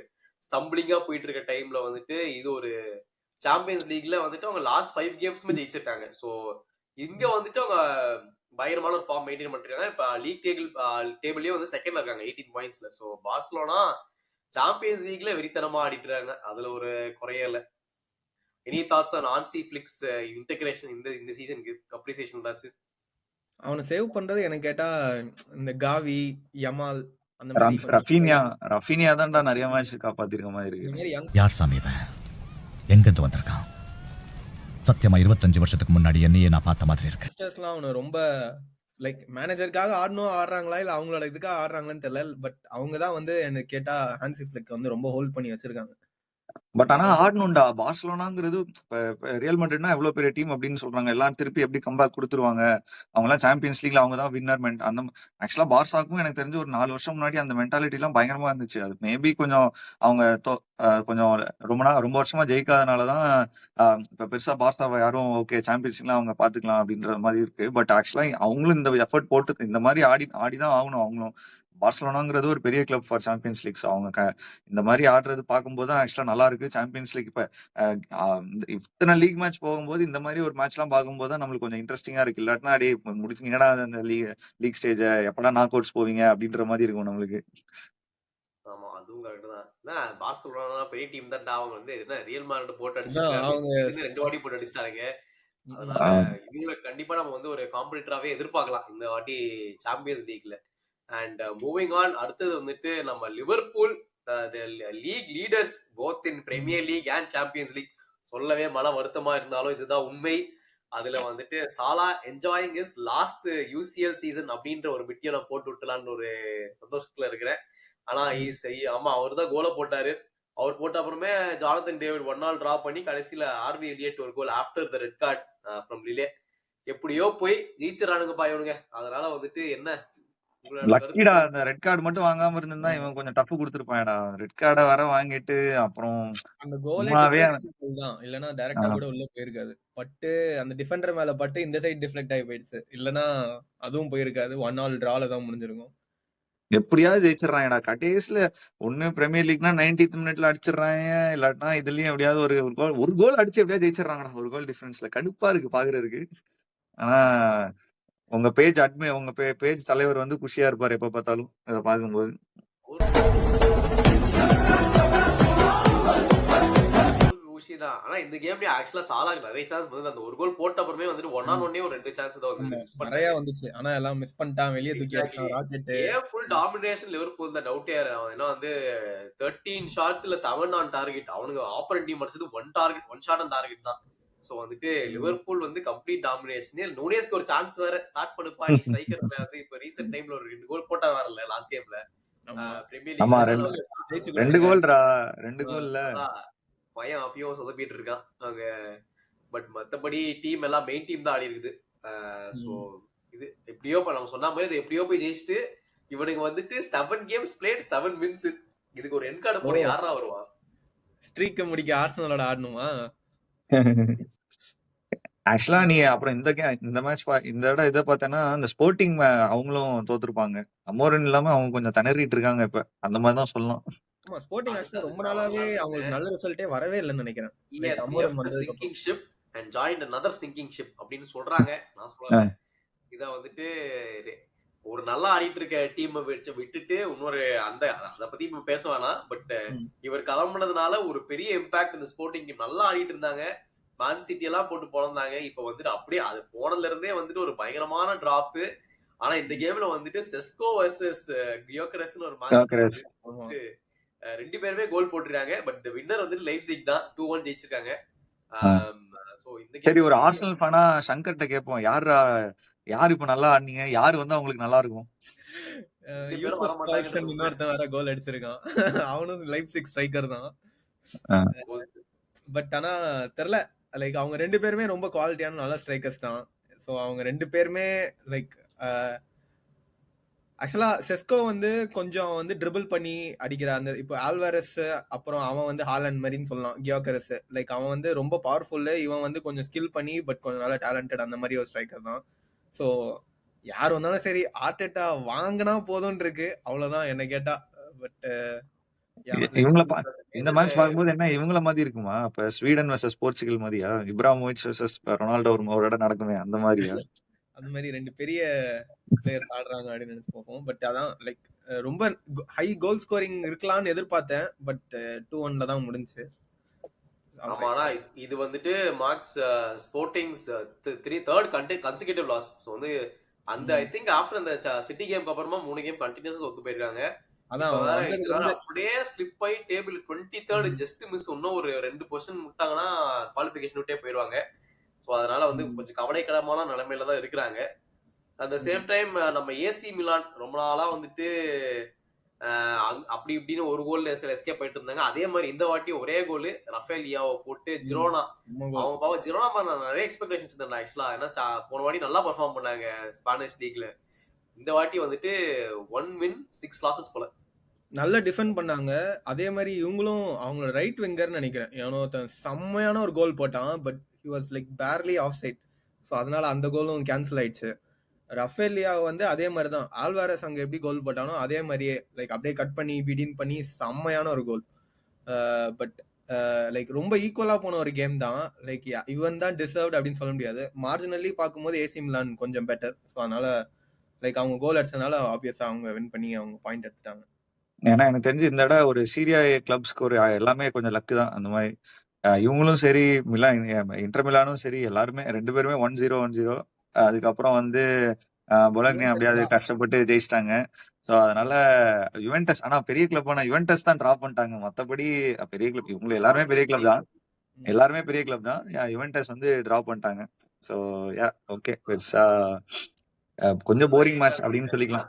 ஸ்டம்பிளிங்கா போயிட்டு இருக்க டைம்ல வந்துட்டு இது ஒரு சாம்பியன்ஸ் லீக்ல வந்துட்டு அவங்க லாஸ்ட் 5 கேம்ஸுமே ஜெயிச்சிருக்காங்க. ஸோ இங்க வந்துட்டு அவங்க பயங்கரமான ஒரு ஃபார்ம் மெயின்டைன் பண்ணிருக்காங்க. இப்ப லீக் டேபிள்லயே வந்து செகண்ட்ல இருக்காங்க 18 பாயிண்ட்ஸ்ல. ஸோ பார்சலோனா சாம்பியன்ஸ் லீக்ல வெறித்தனமா ஆடிட்டு இருக்காங்க, அதுல ஒரு குறையே இல்லை. Any thoughts on Hansi Flick's integration இந்த சீசனுக்கு அப்ரிசியேஷன் தாச்சு? அவனை சேவ் பண்றது எனக்கு கேட்டா இந்த காவி, யமால் அந்த மாதிரி ரஃபினியா தான்டா நிறைய மேட்ச் காப்பாத்திருக்க மாதிரி இருக்கு. யார் சாமி இவன், எங்கிருந்து வந்திருக்கான்? சத்தியமா 25 வருஷத்துக்கு முன்னாடி என்னையே நான் பார்த்த மாதிரி இருக்கு. யங்ஸ்டர்ஸ்லாம் அவனை ரொம்ப லைக் மேனேஜருக்காக ஆடுறாங்களா இல்ல அவங்களோட இதுக்காக ஆடுறாங்களான்னு தெரியல. பட் அவங்க தான் வந்து எனக்கு கேட்டா ஹான்சி ஃபிளிக் வந்து ரொம்ப ஹோல்ட் பண்ணி வச்சிருக்காங்க. பட் ஆனா ஆடணும்டா. பார்சலோனாங்கிறது ரியல் மேட்ரிட்னா எவ்வளவு பெரிய டீம் அப்படின்னு சொல்றாங்க. எல்லாம் திருப்பி எப்படி கம்பேக் கொடுத்துருவாங்க. அவங்க எல்லாம் சாம்பியன்ஸ் லீக்ல அவங்க தான் வின்னர். அந்த ஆக்சுவலா பார்சாக்கும் எனக்கு தெரிஞ்சு ஒரு 4 வருஷம் முன்னாடி அந்த மென்டாலிட்டி எல்லாம் பயங்கரமா இருந்துச்சு. அது மேபி கொஞ்சம் அவங்க கொஞ்சம் ரொம்ப வருஷமா ஜெயிக்காதனாலதான் இப்ப பெருசா பார்சாவை யாரும் ஓகே சாம்பியன்ஸ் லீக்ல அவங்க பாத்துக்கலாம் அப்படின்ற மாதிரி இருக்கு. பட் ஆக்சுவலா அவங்களும் இந்த எஃபர்ட் போட்டு இந்த மாதிரி ஆடிதான் ஆகணும். அவங்களும் பார்சலோனாங்கிறது ஒரு பெரிய கிளப் ஃபார் சாம்பியன்ஸ் லீக்ஸ். அவங்க இந்த மாதிரி ஆடுறது பார்க்கும்போது தான் ஆக்சுவலா நல்லா இருக்கு. சாம்பியன்ஸ் லீக் இப்ப இத்தனை லீக் மேட்ச் போகும்போது இந்த மாதிரி ஒரு மேட்ச் எல்லாம் பார்க்கும்போது தான் நம்மளுக்கு கொஞ்சம் இன்ட்ரெஸ்டிங்கா இருக்கு. இல்லாட்டினா அடே முடிச்சுங்கடா அந்த லீக் ஸ்டேஜ் எப்படா நாக் அவுட்ஸ் போவீங்க அப்படின்ற மாதிரி இருக்கும் நம்மளுக்கு. ஆமா, அதுவும் கரெக்ட் தான். பார்சலோனா பெரிய டீம் தான். அவங்க வந்து என்ன ரியல் மேட்ரிட் போட்டு அடிச்சிருக்காங்க, 2 வாட்டி போட்டு அடிச்சாங்க. அதனால இவங்களை கண்டிப்பா நம்ம வந்து ஒரு காம்படிட்டராகவே எதிர்பார்க்கலாம் இந்த வாட்டி சாம்பியன்ஸ் லீக்ல. அண்ட் மூவிங் ஆன், அடுத்தது வந்துட்டு நம்ம Liverpool league leaders both in premier league and champions league. சொல்லவே மன வருத்தமா இருந்தாலும் இதுதான் உண்மை. அதுல வந்துட்டு Salah enjoying is last UCL season அப்படின்ற ஒரு பிட்டியை நான் போட்டு விட்டலான்னு ஒரு சந்தோஷத்துல இருக்கிறேன். ஆனா ஆமா அவர் தான் கோலை போட்டாரு. அவர் போட்ட அப்புறமே ஜானதன் டேவிட் 1-0 டிரா பண்ணி கடைசியில ஆர்வி எலியட் ஒரு goal after the red card from Riley. எப்படியோ போய் ஜெயிச்சிடறானுங்கப்பா இவனுங்க. அதனால வந்துட்டு என்ன உங்களோட லக்கிடா கருத்து? அந்த ரெட் கார்டு மட்டும் வாங்காம இருந்திருந்தா இவன் கொஞ்சம் டஃப் கொடுத்துருப்பான்டா. ரெட் கார்டை வர வாங்கிட்டு அப்புறம் அந்த கோலே சும்மாவே டிஃபரன்ஷியல் கோல் தான். இல்லனா டைரக்டா கூட உள்ள போயிருக்காது. பட்டு அந்த டிஃபெண்டர் மேல பட்டு இந்த சைடு டிஃப்ளெக்ட் ஆகி போயிடுச்சு. இல்லனா அதுவும் போயிருக்காது. 1-1 டிரால தான் முடிஞ்சிருக்கும். எப்படியாவது ஜெயிச்சிடறாங்கடா கடைசியில. ஒண்ணு பிரீமியர் லீக்னா 90th மினிட்ல அடிச்சிடறாங்க, இல்லாட்டினா இதுலயும் எப்படியாவது ஒரு கோல் அடிச்சு எப்படியாவது ஜெயிச்சிடறாங்கடா. ஒரு கோல் டிஃபரன்ஸ்ல கடுப்பா இருக்கு பாக்குறதுக்கு. ஆனா உங்க பேஜ் தலைவர் வந்து குஷியா இருப்பாரு எப்ப பார்த்தாலும் இதை பார்க்கும்போது. தான். ஆனா இந்த கேம்லயே ஆக்சுவலா சாலாக்கு நிறைய சான்ஸ் வந்து அந்த ஒரு கோல் போட்ட அப்புறமே வந்துட்டு 1-on-1 ஒரு 2 சான்ஸ் தான் வந்து மிஸ் நிறைய பண்ணாங்க. வந்துச்சு. ஆனா எல்லாம் மிஸ் பண்ணிட்டான். வெளிய தூக்கி அடிச்சான் ராக்கெட். ஏன் ஃபுல் டாமினேஷன் லிவர்பூல் தான் டவுட்டே இல்ல. அவன் ஏன்னா வந்து 13 ஷாட்ஸ் இல்ல 7 ஆன் டார்கெட். அவனுக்கு ஆப்பரண்ட் டீம் அடிச்சது 1 ஷாட் ஆன் டார்கெட் தான். சோ வந்துட்டு லிவர்பூல் வந்து கம்ப்ளீட் டாமினேஷன். நூனியஸ்க்கு ஒரு சான்ஸ் வேற ஸ்டார்ட் பண்ணுப்பா நீ ஸ்ட்ரைக்கர் வந்து இப்ப ரீசன்ட் டைம்ல ஒரு 2 கோல் போட்டா வரல லாஸ்ட் கேம்ல பிரீமியர் ஆமா லீக்ல 2 கோல்ல பையன் அப்பயும் சொதப்பிட்டு இருக்கான் அவங்க. பட் மத்தபடி டீம் எல்லாம் மெயின் டீம் தான் ஆடி இருக்குது. சோ இது எப்படியோ நம்ம சொன்ன மாதிரி இது எப்படியோ போய் ஜெயிச்சுட்டு இவனுக்கு வந்துட்டு 7 கேம்ஸ் பிளேட் 7 வின்ஸ். இதுக்கு ஒரு என் கார்டு போட யாரா வருவா? ஸ்ட்ரீக்க முடிக்க ஆர்சனலோட ஆடணுமா? ஆக்சுவலா நீ அப்புறம் இந்த மேட்ச் இந்த இதை பார்த்தேன்னா அந்த ஸ்போர்ட்டிங் அவங்களும் தோத்துருப்பாங்க. அமோரன் இல்லாம அவங்க கொஞ்சம் திணறிட்டு இருக்காங்க இப்ப. அந்த மாதிரி தான் சொல்லலாம். ஆமா ஸ்போர்ட்டிங் ஆக்சுவலா ரொம்ப நாளாவே அவங்களுக்கு நல்ல ரிசல்ட்டே வரவே இல்லைன்னு நினைக்கிறேன். Yes, left the sinking ship and joined another sinking ship அப்படின்னு சொல்றாங்க. நான் சொல்றேன் இத வந்துட்டு ஒரு நல்லா ஆடிட்டு இருக்க டீம் விட்டுட்டு இன்னொரு அத பத்தி இப்ப பேச வேணாம். பட் இவர் கிளம்புனதுனால ஒரு பெரிய இம்பாக்ட் இந்த ஸ்போர்ட்டிங் டீம் நல்லா ஆடிட்டு இருந்தாங்க. மேன் சிட்டி எல்லாம் போட்டு போனாங்க. இப்ப வந்துட்டு அப்படியே அது போனதுல இருந்தே வந்துட்டு ஒரு பயங்கரமான டிராப். ஆனா இந்த கேம்ல வந்துட்டு செஸ்கோ வர்சஸ் கியோகரஸ்னு ஒரு மேட்ச் 2 பேருமே கோல் போட்டுருக்காங்க. பட் தி வின்னர் வந்து லைப்சிக் தான் 2-1 ஜெயிச்சிருக்காங்க. சோ இந்த சரி ஒரு ஆர்சனல் ஃபேனா சங்கர்ட்ட கேட்போம். யார் இப்ப நல்லா ஆடுனீங்க? யாரு வந்து அவங்களுக்கு நல்லா இருக்கும்? இன்னொருத்தன் வேற கோல் அடிச்சிருக்கான். அவனும் லைப்சிக் ஸ்ட்ரைக்கர் தான். பட் ஆனா தெரியல லைக் அவங்க 2 பேருமே ரொம்ப குவாலிட்டியான நல்ல ஸ்ட்ரைக்கர்ஸ் தான். ஸோ அவங்க 2 பேருமே லைக் ஆக்சுவலா செஸ்கோ வந்து கொஞ்சம் வந்து ட்ரிபிள் பண்ணி அடிக்கிற அந்த இப்போ ஆல்வாரஸ் அப்புறம் அவன் வந்து ஹாலண்ட் மாதிரின்னு சொல்லலாம். கியோகரஸ் லைக் அவன் வந்து ரொம்ப பவர்ஃபுல்லு. இவன் வந்து கொஞ்சம் ஸ்கில் பண்ணி பட் கொஞ்சம் நல்லா டேலண்டட் அந்த மாதிரி ஒரு ஸ்ட்ரைக்கர் தான். ஸோ யார் வந்தாலும் சரி ஆர்டெட்டா வாங்கினா போதும்னு இருக்கு. அவ்வளவுதான் என்ன கேட்டா. பட் இந்த மேட்ச் பார்க்கும்போது என்ன இவங்கள மாதிரி இருக்குமா? இப்ப ஸ்வீடன் வெர்சஸ் போர்ச்சுகல் மாதிரியா? இப்ராஹிமோவிச் வெர்சஸ் ரொனால்டோ ஒரு இடம் நடக்குமே அந்த மாதிரியா? அந்த மாதிரி 2 பெரிய பிளேயர்ஸ் ஆடுறாங்க அப்படின்னு நினைச்சு பார்ப்போம். பட் அதான் லைக் ரொம்ப ஹை கோல் ஸ்கோரிங் இருக்கலாம்னு எதிர்பார்த்தேன். பட் 2-1ல தான் முடிஞ்சு. ஆமாடா இது வந்துட்டு marks Sporting's third consecutive loss. So வந்து அந்த ஐ திங்க் ஆஃப்டர் அந்த சிட்டி கேம்க்கு அப்புறமா 3 கேம் கண்டினியூஸா ஒத்து போயிருக்காங்க. அதான் அப்படியே ஸ்லிப் ஆகி டேபிள் 23rd ஜஸ்ட் மிஸ். இன்னும் ஒரு 2 பொசிஷன் விட்டாங்கன்னா குவாலிஃபிகேஷன் விட்டே போயிடுவாங்க. ஸோ அதனால வந்து கொஞ்சம் கவலைக்கிடமான நிலைமையில தான் இருக்கிறாங்க. அட் த சேம் டைம் நம்ம ஏசி மிலான் ரொம்ப நாளா வந்துட்டு அப்படி இப்படின்னு ஒரு கோல் சில எஸ்கேப் ஆயிட்டு இருந்தாங்க. அதே மாதிரி இந்த வாட்டி ஒரே கோல் ரஃபேல் லியாவை போட்டு ஜிரோனா அவங்க பாவம் ஜிரோனா மாதிரி நான் நிறைய எக்ஸ்பெக்டேஷன்ஸ் இருந்தேன் ஆக்சுவலா. ஏன்னா போன வாட்டி நல்லா பர்ஃபார்ம் பண்ணாங்க ஸ்பானிஷ் லீக்ல. இந்த வாட்டி வந்துட்டு 1 வின் 6 லாசஸ் போல நல்ல டிஃபெண்ட் பண்ணாங்க. அதே மாதிரி இவங்களும் அவங்களோட ரைட் விங்கர்னு நினைக்கிறேன். ஏன்னா செம்மையான ஒரு கோல் போட்டான். But he was like barely offside. So அதனால அந்த கோலும் கேன்சல் ஆயிடுச்சு. ரஃபேலியா வந்து அதே மாதிரி தான். ஆல்வாரஸ் அங்கே எப்படி கோல் போட்டானோ அதே மாதிரியே லைக் அப்படியே கட் பண்ணி பிடின் பண்ணி செம்மையான ஒரு கோல். பட் லைக் ரொம்ப ஈக்குவலாக போன ஒரு கேம் தான். லைக் இவன் தான் டிசர்வ்ட் அப்படின்னு சொல்ல முடியாது. மார்ஜினலி பார்க்கும்போது ஏசி மிலான் கொஞ்சம் பெட்டர். ஸோ அதனால லைக் அவங்க கோல் அடிச்சதுனால ஆப்வியஸாக அவங்க வின் பண்ணி அவங்க பாயிண்ட் எடுத்துட்டாங்க. ஏன்னா எனக்கு தெரிஞ்சு இந்த இடம் ஒரு சீரியா கிளப்ஸ்க்கு ஒரு எல்லாமே கொஞ்சம் லக்கு தான். அந்த மாதிரி இவங்களும் சரி இன்டர் மிலானும் சரி எல்லாருமே 2 பேருமே 1-0. அதுக்கப்புறம் வந்து பொலோக்னியா அப்படியாவது கஷ்டப்பட்டு ஜெயிச்சிட்டாங்க. ஸோ அதனால யுவென்டஸ் ஆனா பெரிய கிளப்பான யுவென்டஸ் தான் டிராப் பண்ணிட்டாங்க. மற்றபடி பெரிய கிளப் இவங்க எல்லாருமே பெரிய கிளப் தான். யுவென்டஸ் வந்து டிராப் பண்ணிட்டாங்க. ஸோ ஓகே பெருசா கொஞ்சம் போரிங் மேட்ச் அப்படின்னு சொல்லிக்கலாம்.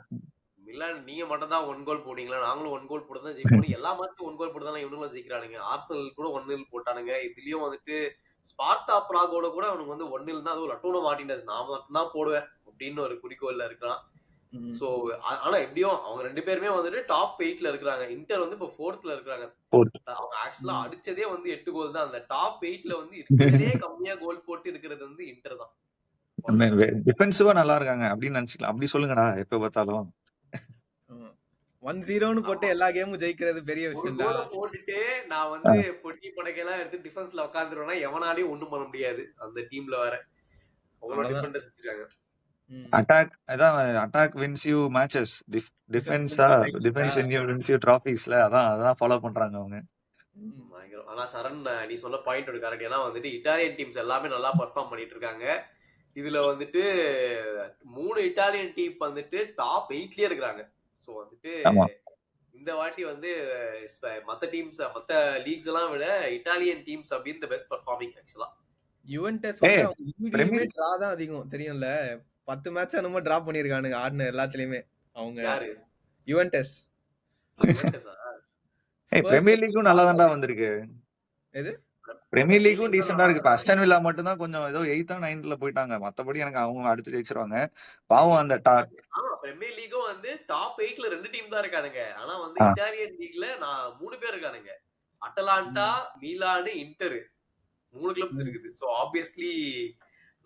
மிலான் நீங்க மட்டும் தான் 1 கோல் போட்டீங்களா, நாங்களும் 1 கோல் போட்டு தான் ஜெயிப்போம். எல்லா மேட்சும் 1 கோல் போட்டு தான் இவனுங்களும் ஜெயிக்கிறானுங்க. ஆர்சனல் கூட 1-0 போட்டானுங்க. இதுலயும் வந்துட்டு ஸ்பார்ட்டா பிராகோட கூட அவனுக்கு வந்து 1-0 தான். அதுவும் லட்டூனோ மார்டினஸ் நான் மட்டும் தான் போடுவேன் அப்படின்னு ஒரு குறிக்கோள்ல இருக்கிறான். சோ ஆனா எப்படியும் அவங்க 2 பேருமே வந்துட்டு டாப் 8ல இருக்கிறாங்க. இன்டர் வந்து இப்ப 4th இருக்கிறாங்க. அவங்க ஆக்சுவலா அடிச்சதே வந்து 8 கோல் தான். அந்த டாப் 8ல வந்து இருக்கிறதே கம்மியா கோல் போட்டு இருக்கிறது வந்து இன்டர் தான். டிஃபென்சிவா நல்லா இருக்காங்க அப்படின்னு நினைச்சுக்கலாம். அப்படி சொல்லுங்கடா எப்ப பார்த்தாலும். 1-0ன்னு போட்டு எல்லா கேமும் ஜெயிக்கிறது பெரிய ஒரு விஷயம் கோலை தான். போட்டுட்டு நான் வந்து பொட்டி படைக்கெல்லாம் எடுத்து டிஃபென்ஸ்ல உட்காந்துருவேன்னா எவனாலையும் ஒண்ணும் பண்ண முடியாது அந்த டீம்ல வேற. அவ்வளவு அவ்வளவுதான். டிஃபெண்டர்ஸ் வச்சிருக்காங்க. அட்டாக் அதான் அட்டாக் வின்ஸ் யூ மேட்சஸ், டிஃபென்ஸா டிஃபென்ஸ் வின்ஸ் யூ டிராஃபிஸ்ல அதான் ஃபாலோ பண்றாங்க அவங்க. பயங்கரம். ஆனா சரண் நீ சொன்ன பாயிண்ட் ஒரு கரெக்ட். ஏன்னா வந்துட்டு இட்டாலியன் டீம்ஸ் எல்லாமே நல்லா பெர்ஃபார்ம் பண்ணிட்டு இருக்காங்க. இதுல வந்துட்டு 3 இட்டாலியன் டீம் வந்துட்டு டாப் 8லயே இருக்கிறாங்க. சோ வந்துட்டு இந்த வாட்டி வந்து மத்த டீம்ஸ் மத்த லீக்ஸ் எல்லாம் விட இட்டாலியன் டீம்ஸ் அப்படின்னு the best performing ஆக்சுவலா. யுவென்டஸ் வந்து அவங்க லீக்லயே டிரா தான் அதிகம் தெரியும்ல. 10 மேட்ச் என்னமோ டிரா பண்ணிருக்கானுங்க ஆடின எல்லாத்துலயுமே அவங்க. யாரு? யுவென்டஸ். பிரீமியர் லீக்கும் நல்லா தான்டா வந்திருக்கு. எது? பிரீமியர் லீக்கும் டீசெண்டா இருக்கு. இப்ப அஸ்டன் வில்லா மட்டும் தான் கொஞ்சம் ஏதோ 8th 9th போயிட்டாங்க. மத்தபடி எனக்கு அவங்க அடுத்து ஜெயிச்சிருவாங்க. பாவம் அந்த பிரீமியர் லீக்கும் வந்து டாப் 8ல 2 டீம் தான் இருக்கானுங்க. ஆனா வந்து இட்டாலியன் லீக்ல நான் 3 பேர் இருக்கானுங்க. அட்டலாண்டா, மீலான், இன்டர் 3 கிளப்ஸ் இருக்குது. சோ ஆப்வியஸ்லி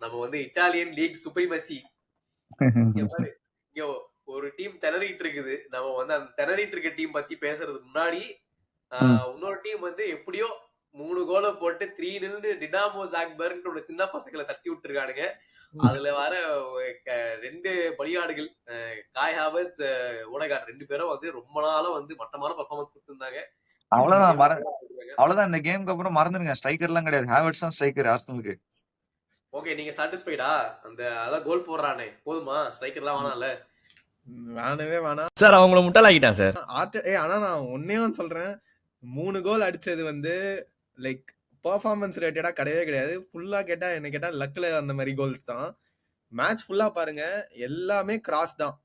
நம்ம வந்து இட்டாலியன் லீக் சுப்ரீமசி. இங்க ஒரு டீம் திணறிட்டு இருக்குது. நம்ம வந்து அந்த திணறிட்டு இருக்க டீம் பத்தி பேசுறதுக்கு முன்னாடி இன்னொரு டீம் வந்து எப்படியோ 3 கோலை போட்டு 3-0 டினாமோ ஜாக்பர்ன்ற ஒரு சின்ன பசங்களை தட்டி விட்டுருக்கானுங்க. அதுல வர 2 பலியாடுகள் காய் ஹாவர்ட்ஸ், ஓடகார்ட் 2 பேரும் வந்து ரொம்ப நாளா வந்து மட்டமான பெர்ஃபார்மன்ஸ் கொடுத்திருந்தாங்க. அவ்வளவுதான். இந்த கேமுக்கு அப்புறம் மறந்துருங்க. ஸ்ட்ரைக்கர் எல்லாம் கிடையாது. ஹாவர்ட்ஸ் தான் ஸ்ட்ரைக்கர் ஆர்சனலுக்கு. ஓகே நீங்க சாட்டிஸ்ஃபைடா? அந்த அதான் கோல் போடுறானே போதுமா? ஸ்ட்ரைக்கர்லாம் வேணாம்ல? வேணவே வேணாம் சார். அவங்கள முட்டாளாக்கிட்டான் சார். ஆனா நான் ஒன்னே சொல்றேன், 3 கோல் அடிச்சது வந்து லைக் பெர்ஃபார்மன்ஸ் ரிலேட்டடா கிடையவே கிடையாது. ஃபுல்லா கேட்டா என்ன கேட்டா லக்ல அந்த மாதிரி கோல்ஸ் தான். மேட்ச் ஃபுல்லா பாருங்க எல்லாமே கிராஸ் தான்.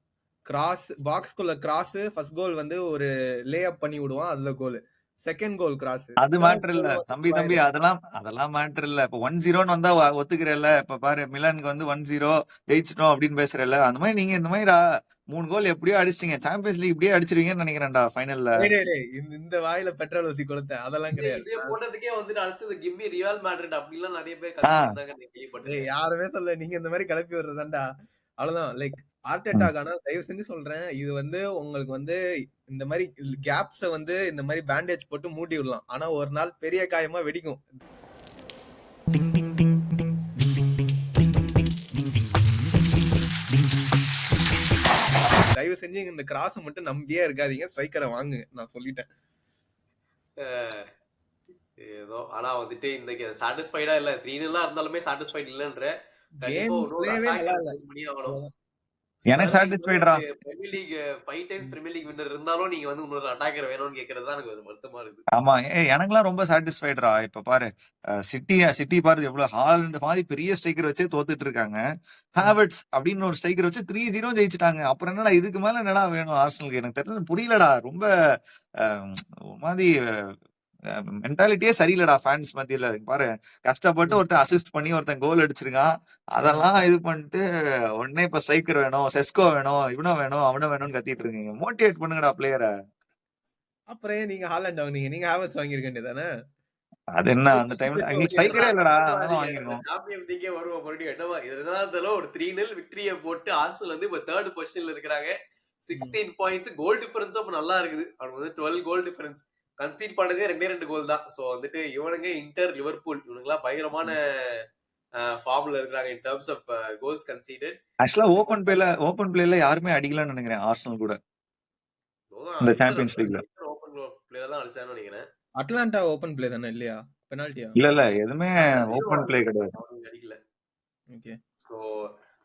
கிராஸ் பாக்ஸ்குள்ள கிராஸ். ஃபர்ஸ்ட் கோல் வந்து ஒரு லே அப் பண்ணி விடுவான், அதுல கோல். Second goal cross. அது மேட்டர் இல்ல தம்பி அதெல்லாம் மேட்டர் இல்ல. இப்ப 1-0ன்னு வந்தா ஒத்துக்கிறல்ல. இப்ப பாரு மிலானுக்கு வந்து 1-0 ஜெயிச்சிட்டோம் அப்படின்னு பேசுறல. அந்த மாதிரி நீங்க இந்த மாதிரி 3 கோல் எப்படியோ அடிச்சிட்டீங்க. சாம்பியன்ஸ் லீக் இப்படியே அடிச்சிருவீங்கன்னு நினைக்கிறேன்டா ஃபைனல்ல. இந்த வாயில பெட்ரோல் ஊத்தி கொடுத்த அதெல்லாம் கிடையாது. இதே போட்டதுக்கே வந்துட்டு அடுத்தது கிம்மி ரியல் மேட்ரிட் அப்படிலாம் நிறைய பேர் கத்திட்டாங்க. யாருமே சொல்ல நீங்க இந்த மாதிரி கிளப்பி விடுறதாண்டா. அவ்வளவுதான். லைக் ஆர்டெட்டாக்கான தயவு செஞ்சு சொல்றேன், இது வந்து உங்களுக்கு வந்து இந்த மாதிரி கேப்ஸ வந்து இந்த மாதிரி பேண்டேஜ் போட்டு மூடி விடலாம். ஆனா ஒரு நாள் பெரிய காயமா வெடிக்கும். தயவு செஞ்சு இந்த கிராஸ் மட்டும் நம்பியே இருக்காதீங்க. ஸ்ட்ரைக்கரை வாங்குங்க, நான் சொல்லிட்டேன். ஏதோ ஆனா வந்துட்டு இந்த சாட்டிஸ்ஃபைடா இல்ல. 3-0 இருந்தாலுமே சாட்டிஸ்ஃபைட் இல்லன்ற. எனக்கு சாட்டிஸ்ஃபைடா. Premier league 5 times premier league winner இருந்தாலும் நீங்க வந்து இன்னொரு அட்டாக்கர் வேணும்னு கேக்குறது தான் எனக்கு வருத்தமா இருக்கு. ஆமா எனக்குலாம் ரொம்ப சாட்டிஸ்ஃபைடா. இப்ப பாரு சிட்டி பாரு எவ்வளவு ஹாலண்ட் மாதிரி பெரிய ஸ்ட்ரைக்கர் வச்சே தோத்துட்டு இருக்காங்க. ஹாவர்ட்ஸ் அப்படின்னு ஒரு ஸ்ட்ரைக்கர் வச்சு 3-0 ஜெயிச்சிட்டாங்க. அப்புறம் என்னடா இதுக்கு மேல என்னடா வேணும் ஆர்சனலுக்கு? எனக்கு தெரியல, புரியலடா. ரொம்ப மாதிரி மென்டாலிட்டியே சரியில்லடா ஃபேன்ஸ் மத்தியில. பாரு கஷ்டப்பட்டு ஒருத்தன் அசிஸ்ட் பண்ணி ஒருத்தன் கோல் அடிச்சிருக்கான். அதெல்லாம் இது பண்ணிட்டு உடனே இப்ப ஸ்ட்ரைக்கர் வேணும், செஸ்கோ வேணும், இவனும் வேணும், அவனும் வேணும்னு கத்திட்டு இருக்கீங்க. மோட்டிவேட் பண்ணுங்கடா பிளேயரை. அப்புறம் நீங்க ஹாலண்ட் வாங்குனீங்க, நீங்க ஹாவர்ட்ஸ் வாங்கிருக்க வேண்டியதானே? அது என்ன அந்த டைம்ல எங்களுக்கு ஸ்ட்ரைக்கரே இல்லடா. அதனால வாங்கிருக்கோம். சாம்பியன்ஸ் லீக்கே வருவோம் மறுபடியும். என்னவா இதனால ஒரு 3-0 விக்டரியை போட்டு ஆர்சனல் வந்து இப்ப 3rd பொசிஷன்ல இருக்காங்க. 16 பாயிண்ட்ஸ். கோல் டிஃபரன்ஸும் இப்ப நல்லா இருக்குது. அவனுக்கு வந்து 12 கோல் டிஃபரன்ஸ். கன்சீட் பண்ணதே 2 கோல் தான். சோ வந்துட்டு இவனுங்க இன்டர், லிவர்பூல் இவனுங்கலாம் பயங்கரமான ஃபார்ம்ல இருக்காங்க in terms of goals conceded. Actually open பிளேல யாருமே அடிக்கலன்னு நினைக்கிறேன் ஆர்சனல் கூட இந்த சாம்பியன்ஸ் லீக்ல. ஓபன் பிளேல தான் அடிச்சான்னு நினைக்கிறேன். அட்லாண்டா ஓபன் பிளே தானே இல்லையா? பெனால்ட்டியா? இல்ல எதுமே ஓபன் பிளே கிடையாது. அடிக்கல. Okay. So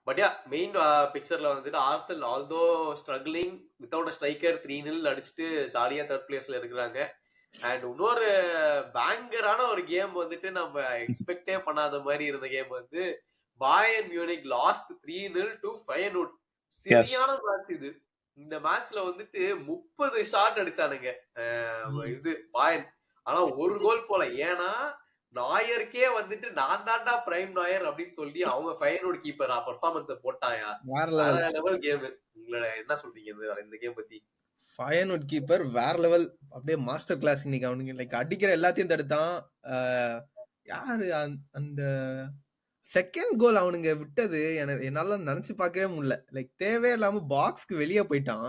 but yeah main பிக்சர்ல வந்துட்டு Arsenal although struggling without a striker 3-0 அடிச்சுட்டு ஜாலியா 3rd பிளேஸ்ல இருக்கிறாங்க. அண்ட் இன்னொரு பேங்கரான ஒரு கேம் வந்துட்டு நம்ம எக்ஸ்பெக்டே பண்ணாத மாதிரி இருந்த கேம் வந்து பாயர்ன் மியூனிக் லாஸ்ட் 3-0 to ஃபயர்னூட். சரியான மேட்ச் இது. இந்த மேட்ச்ல வந்துட்டு 30 ஷாட் அடிச்சானுங்க இது பாயன். ஆனா ஒரு கோல் போல. ஏன்னா நாயருக்கே வந்துட்டு நான் தாண்டா பிரைம் நாயர் அப்படின்னு சொல்லி அவங்க ஃபயனோட கீப்பர் பெர்ஃபார்மன்ஸ போட்டாயா. வேற வேற லெவல். Level game. உங்களோட என்ன சொல்றீங்க இந்த கேம் பத்தி? ஃபயர்வுட் கீப்பர் வேற லெவல். அப்படியே மாஸ்டர் கிளாஸ் இன்னைக்கு அவனுங்க லைக் அடிக்கிற எல்லாத்தையும் தடுத்தான். யாரு அந்த செகண்ட் கோல் அவனுங்க விட்டது என்னால நினைச்சு பார்க்கவே முடியல. லைக் தேவையில்லாம பாக்ஸ்க்கு வெளியே போயிட்டான்.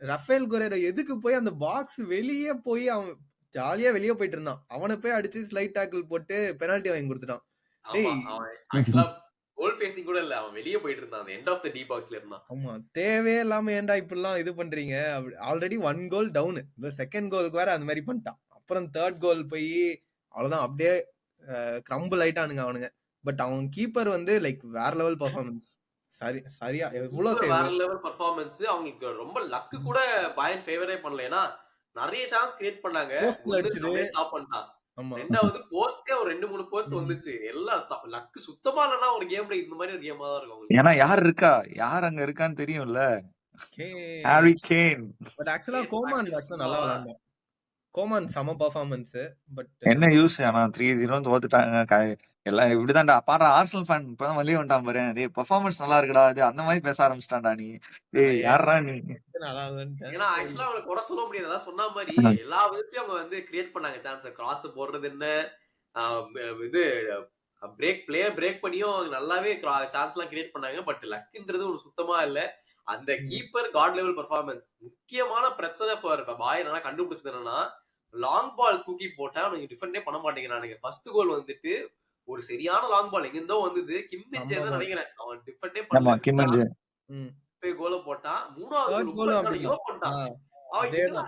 ரஃபேல் குரேரோ எதுக்கு போய் அந்த பாக்ஸ் வெளியே போய் அவன் ஜாலியா வெளியே போயிட்டு இருந்தான். அவனை போய் அடிச்சு ஸ்லைட் டாக்கிள் போட்டு பெனால்டி வாங்கி கொடுத்துட்டான். ஆமா அவன் ஆக்சுவலா கோல் ஃபேசிங் கூட இல்ல, அவன் வெளியே போயிட்டு இருந்தான். அந்த எண்ட் ஆஃப் தி டி பாக்ஸ்ல இருந்தான். ஆமா, தேவையே இல்லாம ஏன்டா இப்படிலாம் இது பண்றீங்க. ஆல்ரெடி 1 கோல் டவுன், இந்த செகண்ட் கோலுக்கு வேற அந்த மாதிரி பண்ணிட்டான். அப்புறம் தேர்ட் கோல் போய் அவ்வளவுதான், அப்படியே கிரம்பிள் ஆயிட்டானுங்க அவனுங்க. பட் அவன் கீப்பர் வந்து லைக் வேற லெவல் பெர்ஃபார்மன்ஸ். சரியா எவ்வளவு வேற லெவல் பெர்ஃபார்மன்ஸ். அவங்களுக்கு ரொம்ப லக்கு கூட பயன் ஃபேவரே பண்ணல. ஏன்னா நிறைய சான்ஸ் கிரியேட் பண்ணாங்க, ஸ்டாப் பண்ணிட்டான். ரெண்டாவது போஸ்ட்கே ஒரு 2-3 போஸ்ட் வந்துச்சு. எல்லாம் லக்கு சுத்தமா இல்லனா ஒரு கேம்ல இந்த மாதிரி ஒரு கேமா தான் இருக்கும். ஏன்னா யார் இருக்கா, யார் அங்க இருக்கான்னு தெரியும்ல. Harry Kane. பட் ஆக்சுவலா கோமான் நல்லா விளையாண்டான். கோமான் சம பெர்ஃபார்மன்ஸ். பட் என்ன யூஸ், ஆனா 3-0 தோத்துட்டாங்க. எல்லாம் இப்படிதான்டா பாரு. ஆர்சனல் ஃபேன் இப்பதான் வெளியே வந்துட்டான் பாரு. டேய் பெர்ஃபார்மன்ஸ் நல்லா இருக்குடா, அது அந்த மாதிரி பேச ஆரம்பிச்சிட்டான்டா நீ. டேய் யாரா நீ? ஏன்னா ஆக்சுவலா அவங்களுக்கு குறை சொல்ல முடியாது. அதான் சொன்ன மாதிரி எல்லா விதத்தையும் அவங்க வந்து கிரியேட் பண்ணாங்க சான்ஸ். கிராஸ் போடுறது என்ன, இது பிரேக் பண்ணியும் நல்லாவே சான்ஸ் எல்லாம் கிரியேட் பண்ணாங்க. பட் லக்குன்றது ஒரு சுத்தமா இல்ல. அந்த கீப்பர் காட் லெவல் பெர்ஃபார்மன்ஸ். முக்கியமான பிரச்சனை பாய் என்ன கண்டுபிடிச்சது என்னன்னா, லாங் பால் தூக்கி போட்டா அவனுக்கு டிஃபெண்டே பண்ண மாட்டேங்கிறானுங்க. ஃபர்ஸ்ட் கோல் வந்துட்டு ஒரு சரியான லாங் பால் எங்க இருந்தோ வந்தது. கிம்மின்ஜே தான் நினைக்கிறேன், அவன் டிஃபெண்டே பண்ணல, கோல போட்டான். மூணாவது கோல் பண்ணிட்டான். அவன்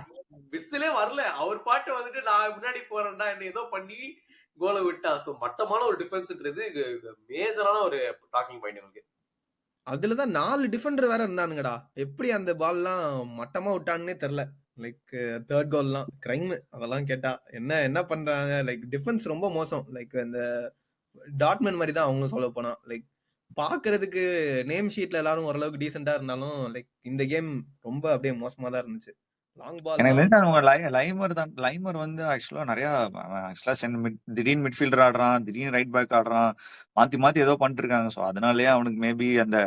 விசிலே வரல, அவர் பாட்டு வந்துட்டு நான் முன்னாடி போறேன்டா என்ன ஏதோ பண்ணி கோலை விட்டான். சோ மட்டமான ஒரு டிஃபென்ஸ்ன்றது மேஜரான ஒரு டாக்கிங் பாயிண்ட் எனக்கு. அதுலதான் 4 டிஃபெண்டர் வேற இருந்தானுங்கடா. எப்படி அந்த பால் எல்லாம் மட்டமா விட்டான்னே தெரியல. லைக் தேர்ட் கோல் எல்லாம் கிரைம். அதெல்லாம் கேட்டா என்ன பண்றாங்க. லைக் டிஃபென்ஸ் ரொம்ப மோசம். லைக் இந்த டாட்மன் மாதிரி தான் அவங்களும் சொல்ல போனா. லைக் பாக்குறதுக்கு நேம் ஷீட்ல எல்லாரும் ஓரளவுக்கு டீசெண்டா இருந்தாலும் லைக் இந்த கேம் ரொம்ப அப்படியே மோசமா தான் இருந்துச்சு. லாங் பால் லைமர் வந்து ஆக்சுவலா நிறைய திடீர்னு மிட்ஃபீல்டர் ஆடுறான், திடீர்னு ரைட் பேக் ஆடுறான், மாத்தி ஏதோ பண்ணிட்டு இருக்காங்க. சோ அதனாலயே அவனுக்கு மேபி அந்த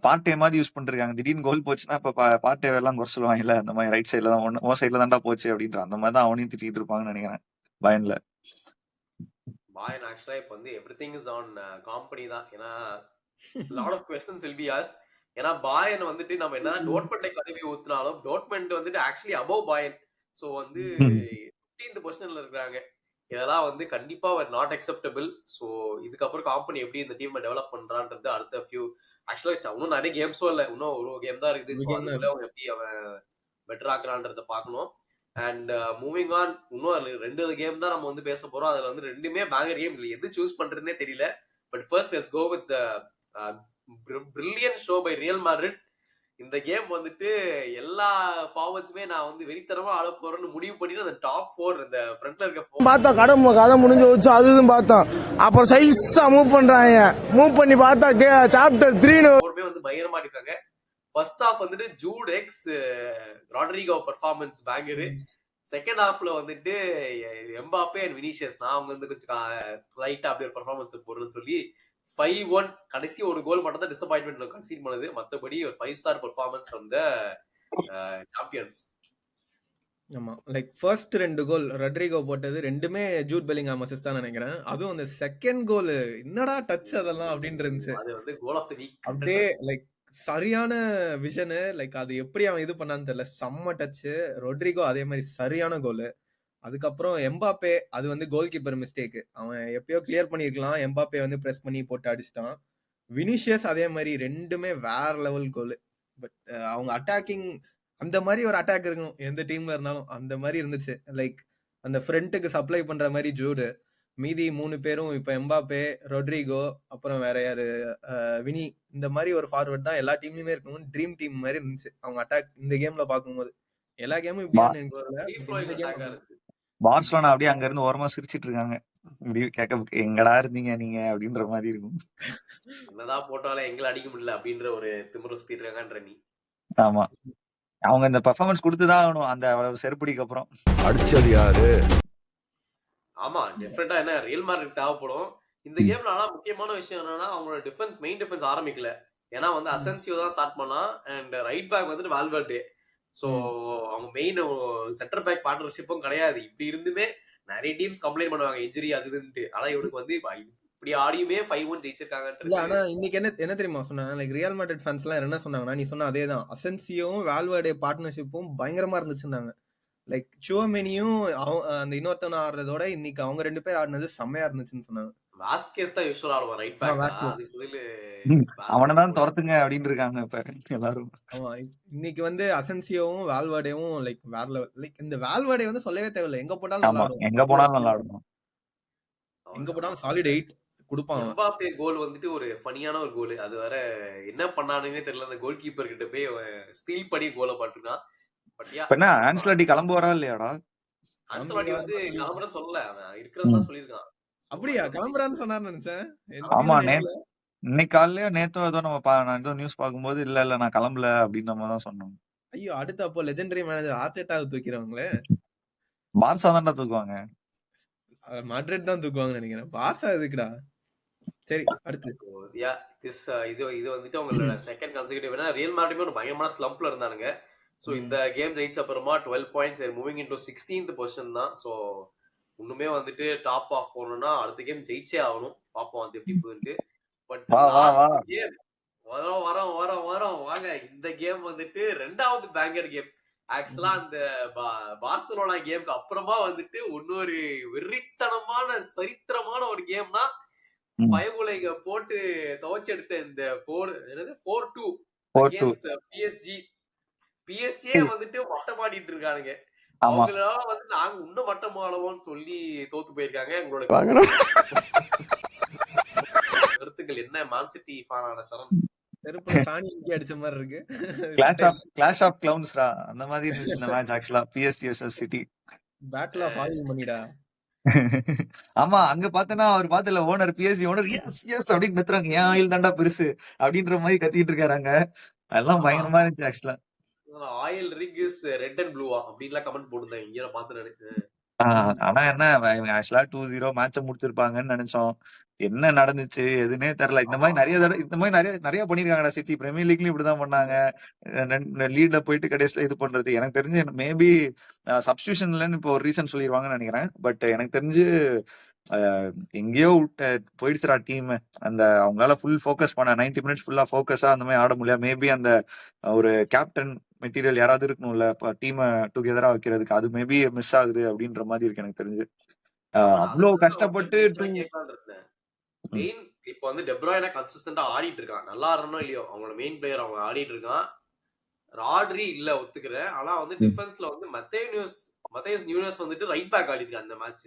பார்ட் டைம் மாதிரி யூஸ் பண்ணிருக்காங்க. திடீர்னு கோல் போச்சுன்னா இப்ப பார்ட் டைம் எல்லாம் குறை சொல்லுவாங்க இல்ல, அந்த மாதிரி ரைட் சைட்ல தான் ஓ சைட்ல தான்டா போச்சு அப்படின்ற அந்த மாதிரி தான் அவனையும் திட்டிட்டு இருப்பாங்கன்னு நினைக்கிறேன் பயன்ல. பாயன் ஆக்சுவலா இப்ப வந்து எவ்ரிதிங் இஸ் ஆன் காம்பனி தான். ஏன்னா lot of questions will be asked. ஏன்னா பாயன் வந்துட்டு நம்ம என்ன டோட்மெண்டை கதவி ஊத்துனாலும் டோட்மெண்ட் வந்துட்டு ஆக்சுவலி அபவ் பாயன். சோ வந்து 15th பொசிஷன்ல இருக்காங்க. இதெல்லாம் வந்து கண்டிப்பா நாட் அக்செப்டபிள். சோ இதுக்கப்புறம் காம்பனி எப்படி இந்த டீமை டெவலப் பண்றான்றது அடுத்த ஃபியூ ஆக்சுவலா இன்னும் நிறைய கேம்ஸும் இல்லை, இன்னும் ஒரு கேம் தான் இருக்குது. ஸோ அதுக்குள்ள அவங்க எப்படி அவன் பெட்டர் ஆக்குறான்றத பார்க்கணும். அண்ட் மூவிங் ஆன், இன்னும் 2 கேம் தான் நம்ம வந்து பேச போறோம். அதுல வந்து 2மே பேங்கர் கேம். இல்லை எது சூஸ் பண்றதுனே தெரியல. But first let's go with brilliant show by Real Madrid. இந்த கேம் வந்துட்டு எல்லா ஃபார்வர்ட்ஸுமே நான் வந்து வெறித்தனமா ஆட போறேன்னு முடிவு பண்ணி அந்த டாப் 4 இந்த ஃப்ரண்ட்ல இருக்க பார்த்தா கதை முடிஞ்சு வச்சு அதுவும் பார்த்தோம். அப்புறம் சைஸா மூவ் பண்றாங்க. மூவ் பண்ணி பார்த்தா சாப்டர் 3 வந்து பயங்கரமா இருக்காங்க. ஃபர்ஸ்ட் ஹாஃப் வந்துட்டு Jude x Rodrygo performance banger. Second ஹாஃப்ல வந்துட்டு எம்பாப்பே அண்ட் வினிஷியஸ் நான் அவங்க வந்து கொஞ்சம் லைட்டா அப்படியே ஒரு பெர்ஃபார்மன்ஸ் போடுறேன்னு சொல்லி 5-1 கடைசி ஒரு கோல் மட்டும் தான் டிசப்பாயின்மெண்ட் கன்சீட் பண்ணது. மற்றபடி ஒரு 5 star performance from the champions. ஆமா, லைக் ஃபர்ஸ்ட் 2 கோல் ராட்ரிகோ போட்டது 2மே ஜூட் பெலிங்ஹாம் அசிஸ்ட் தான் நினைக்கிறேன். அதுவும் அந்த செகண்ட் கோல் என்னடா டச் அதெல்லாம் அப்படின்னு இருந்துச்சு. அது வந்து கோல் ஆஃப் தி வீக். அப்படியே லைக் சரியான விஷனு. லைக் அது எப்படி அவன் இது பண்ணான்னு தெரியல. செம்ம டச்சு. ராட்ரிகோ அதே மாதிரி சரியான கோல். அதுக்கப்புறம் எம்பாப்பே அது வந்து கோல் கீப்பர் மிஸ்டேக். அவன் எப்பயோ கிளியர் பண்ணிருக்கலாம். எம்பாப்பே வந்து பிரஸ் பண்ணி போட்டு அடிச்சிட்டான். வினிஷியஸ் அதே மாதிரி 2மே வேற லெவல் கோல். பட் அவங்க அட்டாக்கிங் அந்த மாதிரி ஒரு அட்டாக் இருக்கணும் எந்த டீம்ல இருந்தாலும். அந்த மாதிரி இருந்துச்சு. லைக் அந்த ஃப்ரண்ட்டுக்கு சப்ளை பண்ற மாதிரி ஜூடு. மீதி 3 பேரும் இப்ப எம்பாப்பே, ராட்ரிகோ, அப்புறம் வேற யாரு வினி, இந்த மாதிரி ஒரு ஃபார்வர்ட் தான் எல்லா டீம்லயுமே இருக்கணும். ட்ரீம் டீம் மாதிரி இருந்துச்சு அவங்க அட்டாக் இந்த கேம்ல பாக்கும்போது. எல்லா கேமும் இப்படி பார்சலோனா அப்படியே அங்க இருந்து ஓரமா சிரிச்சிட்டு இருக்காங்க. கேட்க எங்கடா இருந்தீங்க நீங்க அப்படின்ற மாதிரி இருக்கும். என்னதான் போட்டாலும் எங்களை அடிக்க முடியல அப்படின்ற ஒரு திமிரு சுத்திட்டு இருக்காங்கன்ற நீ. ஆமா, அவங்க இந்த பெர்ஃபார்மன்ஸ் கொடுத்துதான் ஆகணும் அந்த செருப்படிக்கு அப்புறம். அடிச்சது யாரு? ஆமா டெஃபினட்டா என்ன ரியல் மேட்ரிட் தேவைப்படும் இந்த கேம்ல. ஆனா முக்கியமான விஷயம் என்னன்னா அவங்களோட டிஃபென்ஸ் மெயின் டிஃபென்ஸ் ஆரம்பிக்கல. ஏன்னா வந்து அசென்சியோ தான் ஸ்டார்ட் பண்ணா அண்ட் ரைட் பேக் வந்துட்டு வால்வர்டே. சோ அவங்க மெயின் சென்டர் பேக் பார்ட்னர்ஷிப்பும் கிடையாது. இப்படி இருந்துமே நிறைய டீம்ஸ் கம்ப்ளைண்ட் பண்ணுவாங்க இன்ஜுரி அது இதுன்ட்டு. ஆனா இவனுக்கு வந்து இப்படி ஆடியுமே 5-1 இல்ல ஜெயிச்சிருக்காங்கன்றது. ஆனா இன்னைக்கு என்ன தெரியுமா சொன்னாங்க, லைக் ரியல் மேட்ரிட் ஃபேன்ஸ் எல்லாம் என்ன சொன்னாங்கன்னா, நீ சொன்ன அதேதான், அசென்சியோவும் வால்வர்டே பார்ட்னர்ஷிப்பும் பயங்கரமா இருந்துச்சுன்னாங்க. லைக் சுவமெனியும் அந்த இன்னொருத்தவன ஆடுறதோட இன்னைக்கு அவங்க 2 பேர் ஆடினது செம்மையா இருந்துச்சுன்னு சொன்னாங்க. வாஸ்கேஸ் தான் யூசுவலா ஆடுவான் ரைட் பேக். வாஸ்கேஸ். அதுக்கு பதிலு அவனதான் துரத்துங்க அப்படின்னு இருக்காங்க இப்ப எல்லாரும். ஆமா இன்னைக்கு வந்து அசென்சியோவும் வால்வர்டேவும் லைக் வேற லெவல். லைக் இந்த வால்வர்டே வந்து சொல்லவே தேவையில்லை, எங்க போட்டாலும் நல்லா ஆமா ஆடுவான். எங்க போனாலும் நல்லா ஆடணும். எங்க போட்டாலும் சாலிட் 8 கொடுப்பான் அவன். எம்பாப்பே கோல் வந்துட்டு ஒரு ஃபனியான ஒரு கோல். அது வேற என்ன பண்ணானுன்னே தெரியல. அந்த கோல் கீப்பர் கிட்ட போய் ஸ்டீல் பண்ணி கோலை பாட்டுனா. பட் யா இப்ப என்ன ஆன்ஸ்லாட்டி கிளம்புவாரா இல்லையாடா? அன்சலாட்டி வந்து கிளம்புறேன்னு சொல்லல. அவன் இருக்கிறதா சொல்லியிருக்கான். அப்படியா கிளம்புறான்னு சொன்னான்னு நினைச்சேன். ஆமா இன்னைக்கு காலையிலயோ நேத்தோ ஏதோ நான் ஏதோ நியூஸ் பார்க்கும்போது இல்ல நான் கிளம்பல அப்படின்னு நம்ம தான் சொன்னோம். ஐயோ அடுத்து அப்போ லெஜெண்டரி மேனேஜர் ஆர்டெட்டாவை தூக்கிறவங்களே. பார்சா தான்டா தூக்குவாங்க. மேட்ரிட் தான் தூக்குவாங்கன்னு நினைக்கிறேன். பார்சா எதுக்குடா? சரி அடுத்து யா இது வந்துட்டு அவங்களோட செகண்ட் கன்சிக்யூட்டிவ். ஏன்னா ரியல் மேட்ரிட் ஒரு பயங்கரமான ஸ்லம்ப்ல இருந்தானுங்க. சோ இந்த கேம் ஜெயிச்ச அப்புறமா 12 points moving into 16th position தான். சோ இன்னுமே வந்துட்டு டாப் ஆஃப் போகணும்னா அடுத்த கேம் ஜெயிச்சே ஆகணும். பாப்போம் அது எப்படி போகுது. பட் கேம் வரோம் வாங்க. இந்த கேம் வந்துட்டு 2வது பேங்கர் கேம். ஆக்சுவலா அந்த பார்சலோனா கேம்க்கு அப்புறமா வந்துட்டு இன்னொரு வெறித்தனமான சரித்திரமான ஒரு கேம்னா பயகுலைங்க போட்டு துவச்செடுத்த இந்த 4-2 பிஎஸ்ஜி வந்துட்டு மட்டம் ஆடிட்டு இருக்கானுங்க. அவங்களால வந்து நாங்க இன்னும் மட்டம் ஆடுவோம்னு சொல்லி தோத்து போயிருக்காங்க. எங்களோட கருத்துக்கள் என்ன? மேன் சிட்டி ஃபேனான சரண் செருப்புல சாணி இங்கே அடிச்ச மாதிரி இருக்கு. கிளாஷ் ஆஃப் கிளவுன்ஸ்ரா அந்த மாதிரி இருந்துச்சு இந்த மேட்ச். ஆக்சுவலா PSG versus City battle of oil மணிடா. ஆமா அங்க பாத்தனா அவர் பாத்துல ஓனர் பிஎஸ்ஜி ஓனர் எஸ் அப்படின்னு கத்துறாங்க. ஏன் ஆயில் தாண்டா பெருசு அப்படின்ற மாதிரி கத்திட்டு இருக்காங்க. அதெல்லாம் பயங்கரமா இருந்துச்சு ஆக்சுவலா. Oil rig is red and ப்ளூவா அப்படின்லாம் கமெண்ட் போட்டுருந்தேன். இங்க பார்த்து நினைச்சேன். ஆனா என்ன ஆக்சுவலா 2-0 மேட்ச முடிச்சிருப்பாங்கன்னு நினைச்சோம். என்ன நடந்துச்சு எதுனே தெரியல. இந்த மாதிரி நிறைய பண்ணிருக்காங்கடா சிட்டி. பிரீமியர் லீக்லயும் இப்படிதான் பண்ணாங்க. லீட்ல போயிட்டு கடைசியில இது பண்றது. எனக்கு தெரிஞ்சு மேபி சப்ஸ்டியூஷன்லன்னு இப்போ ஒரு ரீசன் சொல்லிடுவாங்கன்னு நினைக்கிறேன். பட் எனக்கு தெரிஞ்சு எங்கேயோ போயிடுச்சுடா டீம். அந்த அவங்களால ஃபுல் ஃபோக்கஸ் பண்ண 90 மினிட்ஸ் ஃபுல்லா ஃபோக்கஸா அந்த மாதிரி ஆட முடியல. மேபி அந்த ஒரு கேப்டன் மெட்டீரியல் யாராவது இருக்கணும்ல டீமை டுகெதரா வைக்கிறதுக்கு. அது மேபி மிஸ் ஆகுது அப்படின்ற மாதிரி இருக்கு எனக்கு தெரிஞ்சு. அவ்வளவு கஷ்டப்பட்டு மெயின் இப்ப வந்து டெப்ராய்னா கன்சிஸ்டன்டா ஆடிட்டு இருக்கான். நல்லா ஆடணும் இல்லையோ அவங்களோட மெயின் பிளேயர் அவங்க ஆடிட்டு இருக்கான். ராட்ரி இல்ல ஒத்துக்கிறேன். ஆனா வந்து டிஃபென்ஸ்ல வந்து மத்தேஸ் நியூனஸ் வந்துட்டு ரைட் பேக் ஆடி இருக்கான் அந்த மேட்ச்.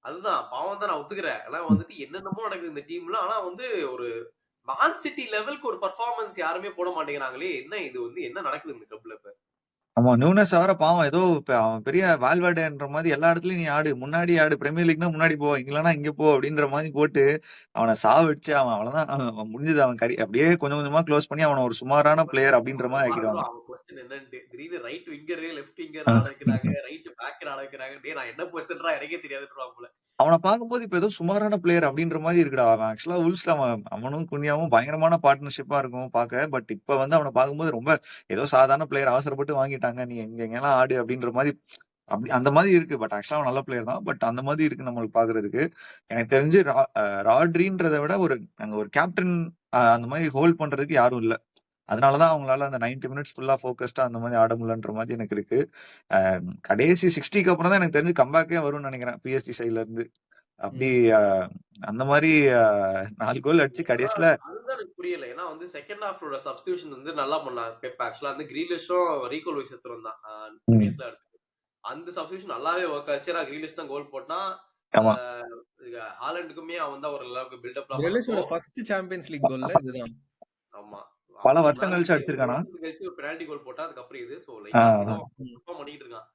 அதுதான் பாவம் தான் நான் ஒத்துக்கிறேன். ஆனா வந்துட்டு என்னென்னமோ நடக்குது இந்த டீம்ல. ஆனா வந்து ஒரு மான் சிட்டி லெவலுக்கு ஒரு பர்ஃபார்மன்ஸ் யாருமே போட மாட்டேங்கிறாங்களே. என்ன இது வந்து என்ன நடக்குது இந்த கிளப்ல இப்ப? ஆமா நியூனஸ் வர பாவம் ஏதோ அவன் பெரிய வால்வர்டேன்ற மாதிரி எல்லா இடத்துலயும் நீ ஆடு, முன்னாடி ஆடு, பிரீமியர் லீக்னா முன்னாடி போ, இல்லைன்னா இங்க போ அப்படின்ற மாதிரி போட்டு அவனை சாவிடுச்சு. அவன் அவ்வளவுதான் அவன் முடிஞ்சது. அவன் கறி அப்படியே கொஞ்சம் கொஞ்சமா க்ளோஸ் பண்ணி அவனை ஒரு சுமாரான பிளேயர் அப்படின்ற மாதிரி ஆக்கிடுவாங்க. திடீர்னு ரைட் விங்கர் லெஃப்ட் விங்கர் ஆடுறாங்க, ரைட் பேக்கர் ஆடுறாங்க. நான் என்ன பொசிஷன்ரா எனக்கே தெரியாதுன்றாங்க. அவனை பார்க்கும்போது இப்ப ஏதோ சுமாரான பிளேயர் அப்படின்ற மாதிரி இருக்குடா. அவன் ஆக்சுவலா உல்ஸ்ல அவனும் குன்யாவும் பயங்கரமான பார்ட்னர்ஷிப்பா இருக்கும் பார்க்க. பட் இப்ப வந்து அவனை பார்க்கும்போது ரொம்ப ஏதோ சாதாரண பிளேயர் அவசரப்பட்டு வாங்கிட்டாங்க, நீ எங்கெல்லாம் ஆடு அப்படின்ற மாதிரி அப்படி அந்த மாதிரி இருக்கு. பட் ஆக்சுவலா அவன் நல்ல பிளேயர் தான். பட் அந்த மாதிரி இருக்கு நம்மளுக்கு பாக்குறதுக்கு. எனக்கு தெரிஞ்சு ராட்ரின்றதை விட அங்க ஒரு கேப்டன் அந்த மாதிரி ஹோல்ட் பண்றதுக்கு யாரும் இல்ல. அதனாலதான் அவங்களால அந்த 90 மினிட்ஸ் ஃபுல்லா ஃபோக்கஸ்டா அந்த மாதிரி ஆட முடியலன்ற மாதிரி எனக்கு இருக்கு. கடைசி 60க்கு அப்புறம் தான் எனக்கு தெரிஞ்சு கம்பேக்கே வரும்னு நினைக்கிறேன் பிஎஸ்டி சைட்ல இருந்து. அப்படி அந்த மாதிரி 4 கோல் அடிச்சு கடைசியில அதுதான் எனக்கு புரியல. ஏன்னா வந்து செகண்ட் ஹாஃபோட சப்ஸ்டிடியூஷன் வந்து நல்லா பண்ணாங்க பெப். ஆக்சுவலா வந்து கிரீலிஷும் ரீகோல் வைஸ் எடுத்துட்டு தான் அந்த சப்ஸ்டிடியூஷன் நல்லாவே ஒர்க் ஆச்சு. நான் கிரீலிஷ் தான் கோல் போட்டான். ஹாலண்டுக்குமே அவன் தான் ஒரு அளவுக்கு பில்டப்லாம் கிரீலிஷோட ஃபர்ஸ்ட் சாம்பியன்ஸ் லீக் கோல்ல இதுதான். ஆமா பல வருஷம் கழிச்சு அடிச்சிருக்கானா. ஒரு பெனால்டி கோல் போட்டா அதுக்கப்புறம் இது சோ லைட்டா பண்ணிட்டு இருக்கான்.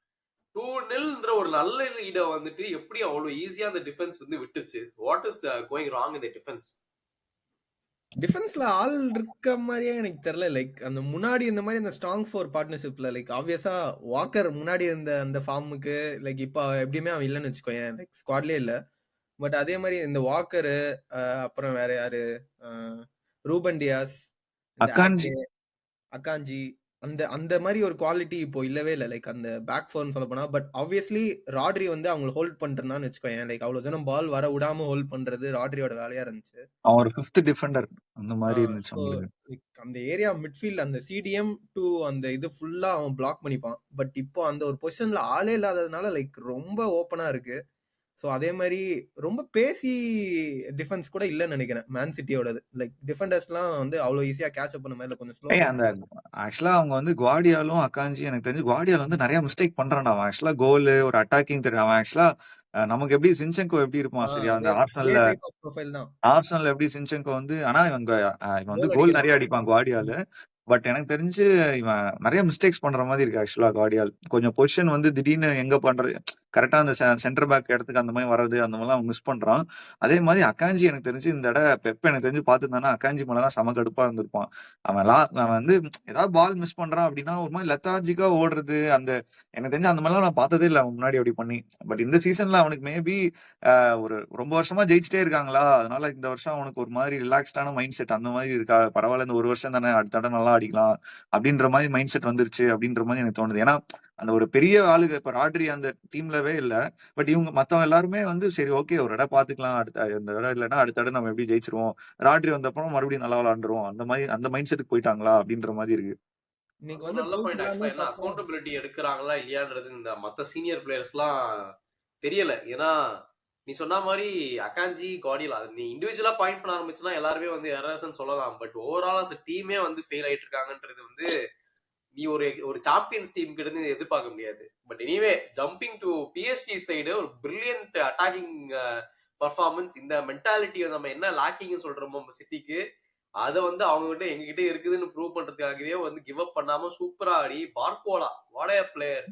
2-0ன்ற ஒரு நல்ல லீட வந்துட்டு எப்படி அவ்வளவு ஈஸியா அந்த டிஃபென்ஸ் வந்து விட்டுச்சு. What is going wrong in the defence? டிஃபென்ஸ்ல ஆள் இருக்க மாதிரியே எனக்கு தெரியல. லைக் அந்த முன்னாடி இந்த மாதிரி அந்த ஸ்ட்ராங் ஃபோர் பார்ட்னர்ஷிப்ல லைக் ஆப்வியஸா வாக்கர் முன்னாடி இருந்த அந்த ஃபார்முக்கு லைக் இப்போ எப்படியுமே அவன் இல்லைன்னு வச்சுக்கோயேன். லைக் ஸ்குவாட்லயே இல்ல. பட் அதே மாதிரி இந்த வாக்கரு, அப்புறம் வேற யாரு, ரூபன் டியாஸ், இந்த அக்கான்ஜி ஆக்கே, அக்காஞ்சி, அந்த அந்த மாதிரி ஒரு குவாலிட்டி இப்போ இல்லவே இல்லை. லைக் அந்த பேக் ஃபோர்னு சொல்ல போனா. பட் ஆப்வியஸ்லி ராட்ரி வந்து அவங்களை ஹோல்ட் பண்ணிருந்தான்னு வச்சுக்கோயேன். லைக் அவ்வளவு தூரம் பால் வர விடாம ஹோல்ட் பண்றது ராட்ரியோட வேலையா இருந்துச்சு. அவன் ஒரு 5th டிஃபெண்டர் அந்த மாதிரி இருந்துச்சு ஸோ அவங்களுக்கு. அந்த ஏரியா மிட்ஃபீல்ட் அந்த சிடிஎம் டு அந்த இது ஃபுல்லா அவன் பிளாக் பண்ணிப்பான். பட் இப்போ அந்த ஒரு பொசிஷன்ல ஆளே இல்லாததுனால லைக் ரொம்ப ஓப்பனா இருக்கு. ஸோ அதே மாதிரி ரொம்ப பேசி டிஃபென்ஸ் கூட இல்லைன்னு நினைக்கிறேன் மேன் சிட்டியோடது. லைக் டிஃபெண்டர்ஸ்லாம் வந்து அவ்வளோ ஈஸியா கேட்ச் அப் பண்ண மாதிரி கொஞ்சம் ஸ்லோ. அந்த ஆக்சுவலா அவங்க வந்து குவார்டியாலும் அக்காஞ்சி எனக்கு தெரிஞ்சு குவார்டியால் வந்து நிறைய மிஸ்டேக் பண்றான். அவன் ஆக்சுவலா கோல் ஒரு அட்டாக்கிங் தெரியும். அவன் ஆக்சுவலா நமக்கு எப்படி சின்செங்கோ எப்படி இருப்பான் சரியா அந்த ஆர்சனல்ல டைப் ஆஃப் ப்ரொஃபைல் தான். ஆர்சனல் எப்படி சின்செங்கோ வந்து ஆனா இவன் வந்து கோல் கோல் அடிக்கலாம். நிறைய அடிப்பான் குவார்டியால். பட் எனக்கு தெரிஞ்சு இவன் நிறைய மிஸ்டேக்ஸ் பண்ற மாதிரி இருக்கு ஆக்சுவலா குவார்டியால். கொஞ்சம் பொசிஷன் வந்து திடீர்னு எங்க பண்றது கரெக்டா அந்த சென்டர் பேக் இடத்துக்கு அந்த மாதிரி வர்றது அந்த மாதிரிலாம் அவன் மிஸ் பண்றான். அதே மாதிரி அக்காஞ்சி எனக்கு தெரிஞ்சு இந்த பெப் எனக்கு தெரிஞ்சு பார்த்துருந்தானா அக்காஞ்சி மேலதான் செம கடுப்பா இருந்திருப்பான். அவன் வந்து ஏதாவது பால் மிஸ் பண்றான் அப்படின்னா ஒரு மாதிரி லெத்தார்ஜிக்கா ஓடுறது அந்த எனக்கு தெரிஞ்சு அந்த மாதிரிலாம் நான் பார்த்ததே இல்லை அவன் முன்னாடி அப்படி பண்ணி. பட் இந்த சீசன்ல அவனுக்கு மேபி ஒரு ரொம்ப வருஷமா ஜெயிச்சிட்டே இருக்காங்களா, அதனால இந்த வருஷம் அவனுக்கு ஒரு மாதிரி ரிலாக்ஸ்டான மைண்ட் செட் அந்த மாதிரி இருக்கா. பரவாயில்ல இந்த ஒரு வருஷம் தானே அடுத்த தடவை நல்லா அடிக்கலாம் அப்படின்ற மாதிரி மைண்ட் செட் வந்துருச்சு அப்படின்ற மாதிரி எனக்கு தோணுது. ஏன்னா அந்த ஒரு பெரிய ஆளுங்க இப்ப ராட்ரி அந்த டீம்லவே இல்ல. பட் இவங்க மத்தவங்க எல்லாருமே வந்து சரி ஓகே ஒரு இடம் பாத்துக்கலாம், அடுத்த இந்த இடம் இல்லைன்னா அடுத்த இடம் நம்ம எப்படி ஜெயிச்சிருவோம், ராட்ரி வந்தப்பறம் மறுபடியும் நல்லா விளாண்டுருவோம் அந்த மாதிரி அந்த மைண்ட் செட்டுக்கு போயிட்டாங்களா அப்படின்ற மாதிரி இருக்கு. இன்னைக்கு அதுவும் வந்து நல்ல கோல்ஸ் பாயிண்ட். எல்லாமே ஆக்சுவலா என்ன பார்த்தா அக்கௌண்டபிலிட்டி எடுக்கிறாங்களா இல்லையான்றது இந்த மத்த சீனியர் பிளேயர்ஸ்லாம் தெரியல. ஏன்னா நீ சொன்ன மாதிரி அக்காஞ்சி கார்டியல் அது நீ இண்டிவிஜுவலா பாயிண்ட் பண்ண ஆரம்பிச்சுன்னா எல்லாருமே வந்து எரர்ஸ்ன்னு சொல்லலாம். பட் ஓவரால் அஸ் டீமே வந்து ஃபெயில் ஆயிட்டு இருக்காங்கன்றது வந்து நீ ஒரு சாம்பியன்ஸ் டீம் கிட்ட இருந்து எதிர்பார்க்க முடியாது. But anyway jumping to PSG side ஒரு பிரில்லியன்ட் அட்டாக்கிங் பர்ஃபார்மன்ஸ். இந்த மென்டாலிட்டியை நம்ம என்ன லாக்கிங்னு சொல்றோமோ சிட்டிக்கு அதை வந்து அவங்க கிட்ட எங்க கிட்ட இருக்குதுன்னு ப்ரூவ் பண்றதுக்காகவே வந்து கிவ் அப் பண்ணாம சூப்பரா ஆடி பார்கோலா வாடைய பிளேயர்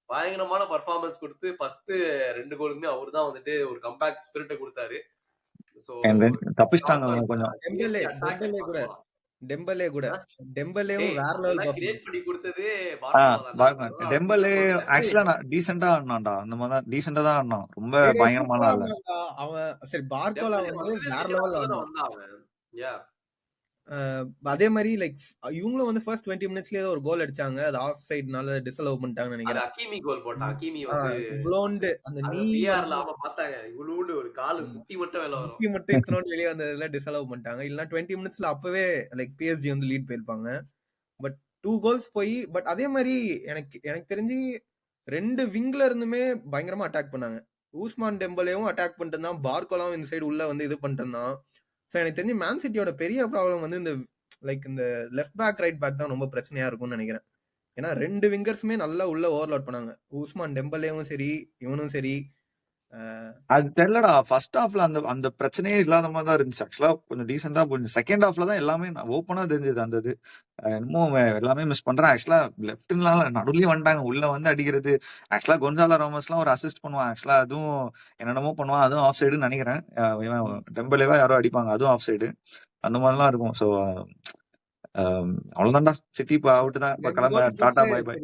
பயங்கரமான பர்ஃபார்மன்ஸ் கொடுத்து ஃபர்ஸ்ட் 2 கோலுமே அவர் தான் வந்துட்டு ஒரு கம்பேக் ஸ்பிரிட்டை கொடுத்தாரு. ஸோ தப்பிச்சிட்டாங்க அவங்க கொஞ்சம். டெம்பலே கூட டெம்பலேவும் வேற லெவல் கிரியேட் பண்ணி கொடுத்தது டெம்பலே ஆக்சுவலா டீசெண்டா ஆடினான்டா. அந்த மாதிரி தான் டீசெண்டா தான் ஆடினான். ரொம்ப பயங்கரமான ஆள் அவன். சரி பார்கோலா வந்து வேற லெவல் ஆடினான். அதே மாதிரி லைக் இவங்களும் வந்து ஃபர்ஸ்ட் 20 மினிட்ஸ்லயே ஒரு கோல் அடிச்சாங்க. அது ஆஃப் சைடுனால டிஸ்அலோவ் பண்ணிட்டாங்கன்னு நினைக்கிறேன். அகீமி கோல் போட்டான். அகீமி வந்து இவ்ளோண்டு அந்த நீ பிஆர்ல அவ பார்த்தாங்க இவ்ளோண்டு ஒரு கால் முட்டி மட்டும் வெளிய வரும். முட்டி மட்டும் இத்தனோண்டு வெளிய வந்ததுல டிஸ்அலோவ் பண்ணிட்டாங்க. இல்லனா 20 மினிட்ஸ்ல அப்பவே லைக் பிஎஸ்ஜி வந்து லீட் போயிருப்பாங்க. பட் 2 கோல்ஸ் போய் பட் அதே மாதிரி எனக்கு தெரிஞ்சு 2 விங்ல இருந்துமே பயங்கரமா அட்டாக் பண்ணாங்க. ஊஸ்மான் டெம்பலேவும் அட்டாக் பண்ணிட்டு இருந்தான், பார்கோலாவும் இந்த சைடு உள்ள வந்து இது பண்ணிட்டு இருந்தான். ஸோ எனக்கு தெரிஞ்சு மேன் சிட்டியோட பெரிய ப்ராப்ளம் வந்து இந்த லைக் இந்த லெஃப்ட் பேக் ரைட் பேக் தான் ரொம்ப பிரச்சனையா இருக்கும்னு நினைக்கிறேன். ஏன்னா 2 விங்கர்ஸுமே நல்லா உள்ள ஓவர்லோட் பண்ணாங்க. ஊஸ்மான் டெம்பலேவும் சரி இவனும் சரி. அது தெரியலடா ஃபர்ஸ்ட் ஹாஃப்ல அந்த அந்த பிரச்சனையே இல்லாத மாதிரி தான் இருந்துச்சு. ஆக்சுவலா கொஞ்சம் டீசெண்டா போயிருந்துச்சு. செகண்ட் ஹாஃப்ல தான் எல்லாமே ஓப்பனா தெரிஞ்சது. அந்த இது என்னமோ எல்லாமே மிஸ் பண்றான். ஆக்சுவலா லெஃப்ட்னால நடுவுலயும் வந்துட்டாங்க உள்ள வந்து அடிக்கிறது. ஆக்சுவலா கொன்சாலோ ராமஸ்லாம் ஒரு அசிஸ்ட் பண்ணுவான். ஆக்சுவலா அதுவும் என்னென்னமோ பண்ணுவான். அதுவும் ஆஃப் சைடுன்னு நினைக்கிறேன். டெம்பலேவா யாரோ அடிப்பாங்க, அதுவும் ஆஃப் சைடு. அந்த மாதிரிலாம் இருக்கும். ஸோ அவ்வளவுதான்டா சிட்டி இப்போ அவுட் தான். இப்போ கிளம்ப டாடா பை பை.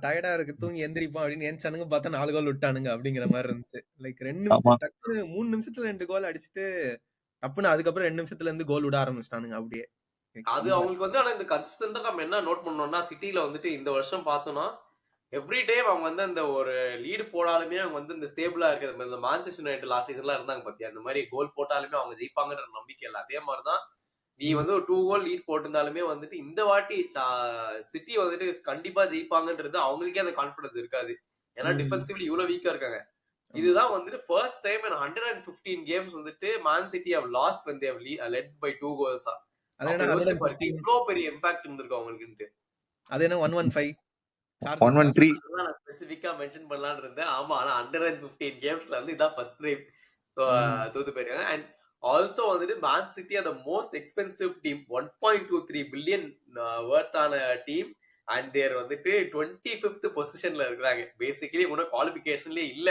டயர்டா இருக்கு தூங்கி எந்திரிப்பான் அப்படின்னு ஏன்ச்சானுங்க பார்த்தா 4 கோல் விட்டானுங்க அப்படிங்கிற மாதிரி இருந்துச்சு. லைக் 2 நிமிஷம் டக்குனு 3 நிமிஷத்துல 2 கோல் அடிச்சுட்டு டப்புன்னு அதுக்கப்புறம் 2 நிமிஷத்துல இருந்து கோல் விட ஆரம்பிச்சிட்டானுங்க அப்படியே. அது அவங்களுக்கு வந்து ஆனா இந்த கன்சிஸ்டன்டா நம்ம என்ன நோட் பண்ணோம்னா சிட்டில வந்துட்டு இந்த வருஷம் பார்த்தோம்னா எவ்ரி டைம் அவங்க வந்து அந்த ஒரு லீடு போடாலுமே அவங்க வந்து இந்த ஸ்டேபிளா இருக்கிறது. இந்த மான்செஸ்டர் யுனைட்டட் லாஸ்ட் சீசன்லாம் இருந்தாங்க பாத்தியா, அந்த மாதிரி கோல் போட்டாலுமே அவங்க ஜெயிப்பாங்கன்ற நம்பிக்கை இல்லை. அதே மாதிரிதான் நீ வந்து ஒரு 2 கோல் லீட் போட்டிருந்தாலுமே வந்துட்டு இந்த வாட்டி சிட்டி வந்துட்டு கண்டிப்பா ஜெயிப்பாங்கன்றது அவங்களுக்கே அந்த கான்பிடன்ஸ் இருக்காது. ஏன்னா டிஃபென்சிவ்லி இவ்வளவு வீக்கா இருக்காங்க. இதுதான் வந்துட்டு ஃபர்ஸ்ட் டைம் in 115 கேம்ஸ் வந்துட்டு Man city have lost when they have led by 2 goals. இவ்வளோ பெரிய இம்பாக்ட் இருந்திருக்கு அவங்களுக்கு. அது என்ன 115 113 நான் ஸ்பெசிஃபிக்கா மென்ஷன் பண்ணலாம்னு இருந்தேன். ஆமா, ஆனா 115 கேம்ஸ்ல வந்து இதான் ஃபர்ஸ்ட் டைம் தோத்து போயிருக்காங்க. அண்ட் ஆல்சோ வந்துட்டு மேன் சிட்டி அந்த மோஸ்ட் எக்ஸ்பென்சிவ் டீம் 1.23 பில்லியன் வர்த்தான டீம். அண்ட் தேர் வந்துட்டு 25th பொசிஷன்ல இருக்காங்க. பேசிக்கலி இன்னும் குவாலிஃபிகேஷன்லயே இல்ல.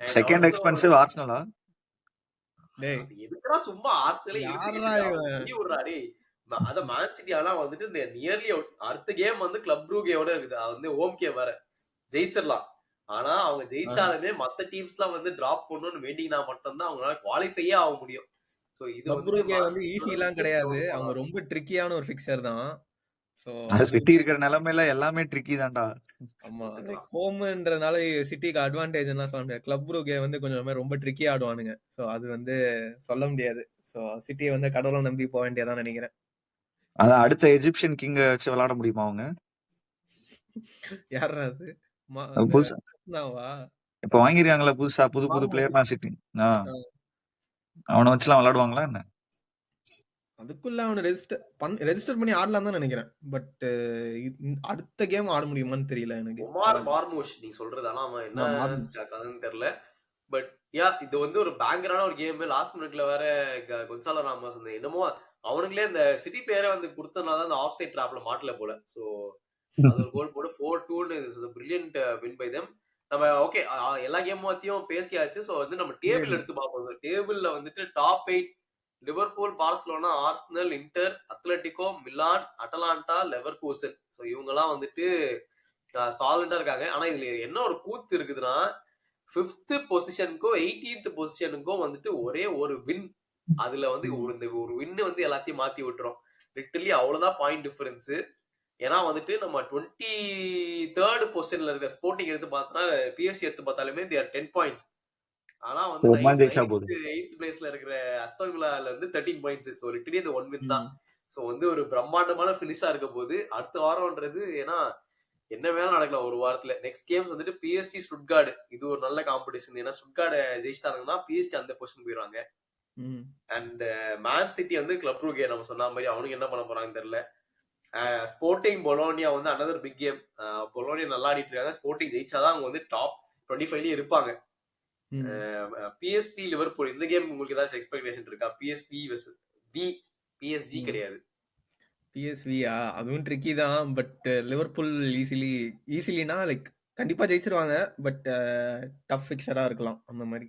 செகண்ட் எக்ஸ்பென்சிவ் ஆர்சனலா? டேய் அது எதுக்குடா சும்மா ஆர்சனலே யாரா இழுத்துக்கிட்டு இவன்? வெளிய விடுறா டேய். அத மேன் சிட்டி ஆனா வந்துட்டு இந்த நியர்லி அடுத்த கேம் வந்து கிளப் ப்ரூகேவோட இருக்குது. அது வந்து ஹோம் கேம் வேற. ஜெயிச்சிடலாம். ஆனா அவங்க ஜெயிச்சாலுமே மத்த டீம்ஸ்லாம் வந்து டிராப் பண்ணணும்னு வேண்டினா மட்டும் தான் அவங்களால குவாலிஃபையே ஆக முடியும். சோ இது கிளப் வந்துட்டு ப்ரூகே மேன் வந்து சிட்டியோட ஈஸிலாம் பிக்கஸ்ட் கிடையாது. டவுன்ஃபால் அவங்க ரொம்ப ட்ரிக்கியான ஒரு ஃபிக்சர் தான். ஸோ அது அது சிட்டி இருக்கிற நிலைமையில எல்லாமே ட்ரிக்கி தான்டா. ஆமா லைக் ஒத்துக்கலாம். ஹோம்ன்றதுனால சிட்டிக்கு அட்வான்டேஜ்லாம் சொல்ல முடியாது. கிளப் ப்ரூகே வந்து கொஞ்சம் ரொம்ப ட்ரிக்கி ஆடுவானுங்க. ஸோ அது வந்து சொல்ல முடியாது. ஸோ சிட்டியை வந்து கடவுளை நம்பி போக வேண்டியதான் நினைக்கிறேன். அதான் அடுத்த எஜிப்சியன் கிங்க வச்சு விளையாட முடியுமா அவங்க? யாரா அது? அது புதுசா நாவா? இப்ப வாங்கிருக்காங்களா புதுசா புது புது பிளேயர்லாம் சிட்டி. அவனை வச்சுலாம் விளையாடுவாங்களா என்ன? அதுக்குள்ள அவனை ரெஜிஸ்டர் பண்ணி ஆடலாம் தான் நினைக்கிறேன். பட் அடுத்த கேம் ஆட முடியுமான்னு தெரியல எனக்கு. ஒமார் மார்மூஷ் நீ சொல்றது. ஆனா அவன் என்ன கதைன்னு தெரியல. பட் இது வந்து ஒரு பேங்கரான ஒரு கேம். லாஸ்ட் மினிட்ல வேற கொன்சாலோ ராமோஸ் என்னமோ அவனுங்களே இந்த சிட்டி பேரை வந்து கொடுத்ததுனால அந்த ஆஃப் சைட் டிராப்ல மாட்டல போல. சோ அது ஒரு கோல் போட்டு 4-2 பிரில்லியன்ட் வின் பை தெம். நம்ம ஓகே எல்லா கேம் பத்தியும் பேசியாச்சு. சோ வந்து நம்ம டேபிள் எடுத்து பார்ப்போம். டேபிள்ல வந்துட்டு top 8 Liverpool, Barcelona, Arsenal, Inter, Atletico, Milan, Atalanta, Leverkusen. So இவங்க எல்லாம் வந்துட்டு சாலிடா இருக்காங்க. ஆனா இதுல என்ன ஒரு கூத்து இருக்குதுன்னா 5th பொசிஷனுக்கும் 18th பொசிஷனுக்கும் வந்துட்டு ஒரே ஒரு வின். அதுல வந்து ஒரு வின் வந்து எல்லாத்தையும் மாத்தி விட்டுரும். லிட்டரலி அவ்வளவுதான் பாயிண்ட் டிஃபரன்ஸ். ஏன்னா வந்துட்டு நம்ம 23rd பொசிஷன்ல இருக்க ஸ்போர்ட்டிங் எடுத்து பார்த்தோம்னா பிஎஸ்சி எடுத்து பார்த்தாலுமே தேர் 10 பாயிண்ட்ஸ். ஆனா வந்து ஒரு மேட்ச் ஜெயிச்சா போதும். 8th பிளேஸ்ல இருக்கிற அஸ்டன் வில்லால இருந்து 13 பாயிண்ட்ஸ். ஸோ லிட்டரலி இது 1 வின் தான். ஸோ வந்து ஒரு பிரம்மாண்டமான பினிஷா இருக்க போது அடுத்த வாரம்ன்றது. ஏன்னா என்ன வேணா நடக்கலாம் ஒரு வாரத்துல. நெக்ஸ்ட் கேம்ஸ் வந்துட்டு பிஎஸ்டி ஸ்டுட்கார்டு. இது ஒரு நல்ல காம்படிஷன். ஏன்னா ஸ்டுட்கார்டு ஜெயிச்சிட்டாங்கன்னா பிஎஸ்டி அந்த பொசிஷன் போயிடுவாங்க. அண்ட் மேன் சிட்டி வந்து கிளப் ப்ரூகே நம்ம சொன்ன மாதிரி அவனுக்கு என்ன பண்ண போறாங்கன்னு தெரியல. ஸ்போர்ட்டிங் பொலோனியா வந்து அனதர் பிக் கேம். பொலோனியா நல்லா ஆடிட்டு இருக்காங்க. ஸ்போர்ட்டிங் ஜெயிச்சாதான் அவங்க வந்து டாப் 25 இருப்பாங்க. பிஎஸ்பி லிவர்பூல் இந்த கேம் உங்களுக்கு ஏதாச்சும் எக்ஸ்பெக்டேஷன் இருக்கா? பிஎஸ்ஜி கிடையாது. பிஎஸ்வியா அதுவும் ட்ரிக்கி தான். பட் லிவர்பூல் ஈஸிலினா லைக் கண்டிப்பா ஜெயிச்சிருவாங்க. பட் டஃப் ஃபிக்சரா இருக்கலாம் அந்த மாதிரி.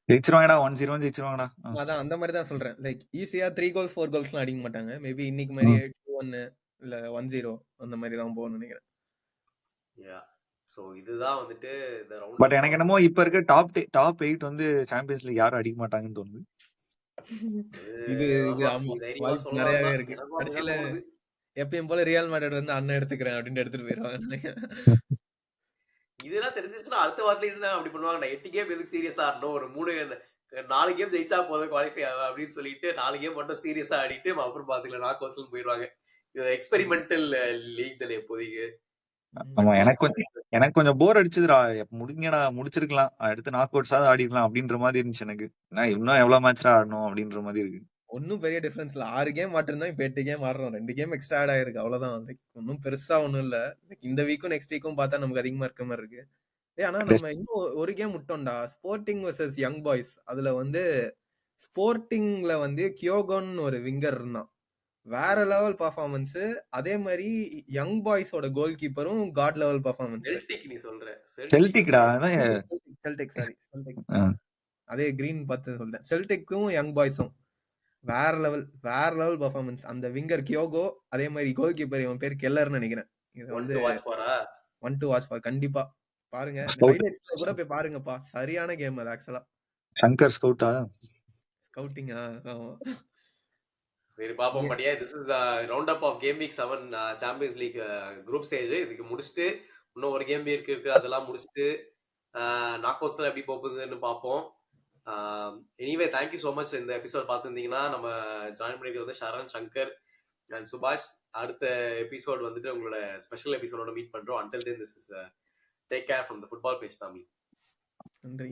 ஜெயிச்சிருவாங்கடா 1-0 ஜெயிச்சிருவாங்கடா. அதான் அந்த மாதிரி தான் சொல்றேன். லைக் ஈஸியா 3 கோல்ஸ் 4 கோல்ஸ்லாம் அடிக்க மாட்டாங்க. மேபி இன்னைக்கு மாதிரி 2-1 இல்ல 1-0 அந்த மாதிரி தான் போகும்னு நினைக்கிறேன். சோ இதுதான் வந்துட்டு இந்த ரவுண்ட். பட் எனக்கு என்னமோ இப்ப இருக்க டாப் 8 வந்து சாம்பியன்ஸ் லீக் யாரும் அடிக்க மாட்டாங்கன்னு தோணுது. இது ஆமா வாய்ப்பு நிறையவே இருக்கு. கடைசியில எப்பயும் போல ரியல் மேட்ரிட் வந்து அண்ணன் எடுத்துக்கிறேன் அப்படின்னு எடுத்துட்டு போயிடுவாங்க. இதெல்லாம் தெரிஞ்சிச்சுன்னா அடுத்த வாரத்துல இருந்தா அப்படி பண்ணுவாங்க. 8 கேம் எதுக்கு சீரியஸா ஆடணும்? ஒரு 4 கேம் ஜெயிச்சா போதும் குவாலிஃபை ஆகும் அப்படின்னு சொல்லிட்டு 4 கேம் மட்டும் சீரியஸா ஆடிட்டு அப்புறம் பாத்துக்கலாம் நாக் அவுட்ஸ்ல போயிடுவாங்க. இது எக்ஸ்பெரிமெண்டல் லீக் தானே இப்போதைக்கு. ஆமா எனக்கு கொஞ்சம் போர் அடிச்சதுடா. முடிச்சிருக்கலாம். அடுத்து நாக் அவுட்ஸாவது ஆடிடலாம் அப்படின்ற மாதிரி இருந்துச்சு எனக்கு. இன்னும் எவ்வளவு மேட்ச்ரா ஆடணும் அப்படின்ற மாதிரி இருக்கு. ஒன்னும் பெரிய டிஃபரன்ஸ் இல்ல. 6 கேம் ஆட்டிருந்தா இப்ப 8 கேம் ஆடுறோம். 2 கேம் எக்ஸ்ட்ரா ஆட் ஆயிருக்கு. அவ்வளவுதான். லைக் ஒன்னும் பெருசா ஒண்ணும் இல்ல. இந்த வீக்கும் நெக்ஸ்ட் வீக்கும் பார்த்தா நமக்கு அதிகமா இருக்க மாதிரி இருக்கு. ஆனா நம்ம இன்னும் ஒரு கேம் விட்டோம்டா. Sporting versus Young Boys. அதுல வந்து ஸ்போர்ட்டிங்ல வந்து கியோகோன் ஒரு விங்கர் இருந்தான். வேற லெவல் பர்ஃபார்மன்ஸ். அதே மாதிரி யங் பாய்ஸோட கோல் கீப்பரும் காட் லெவல் பர்ஃபார்மன்ஸ். செல்டிக் நீ சொல்ற? செல்டிக்டா. Celtic sorry Celtic. அதே கிரீன் பார்த்து சொல்றேன். செல்டிக்கும் யங் பாய்ஸும் வேற லெவல் பர்ஃபார்மன்ஸ். அந்த விங்கர் கியோகோ, அதே மாதிரி கோல் கீப்பர் இவன் பேர் கெல்லர்னு நினைக்கிறேன். இது வந்து 1 to watch for கண்டிப்பா பாருங்க. ஹைலைட்ஸ்ல கூட போய் பாருங்கப்பா. சரியான கேம் அது ஆக்சுவலா. சங்கர் ஸ்கவுட்டிங்கா? ஆமா. சரி பாப்போம். படியா this is round up of game week 7 Champions League group stage. இதுக்கு முடிச்சுட்டு இன்னும் ஒரு கேம் இருக்கு. அதெல்லாம் முடிச்சுட்டு நாக் அவுட்ஸ்ல எப்படி போகுதுன்னு பார்ப்போம். Anyway thank you so much. இந்த எபிசோட் பார்த்துருந்தீங்கன்னா நம்ம ஜாயின் பண்ணிட்டு வந்து ஷரண், சங்கர் அண்ட் சுபாஷ். அடுத்த எபிசோட் வந்துட்டு உங்களோட ஸ்பெஷல் எபிசோடோட மீட் பண்றோம். Until then this is take care from the football page family. நன்றி.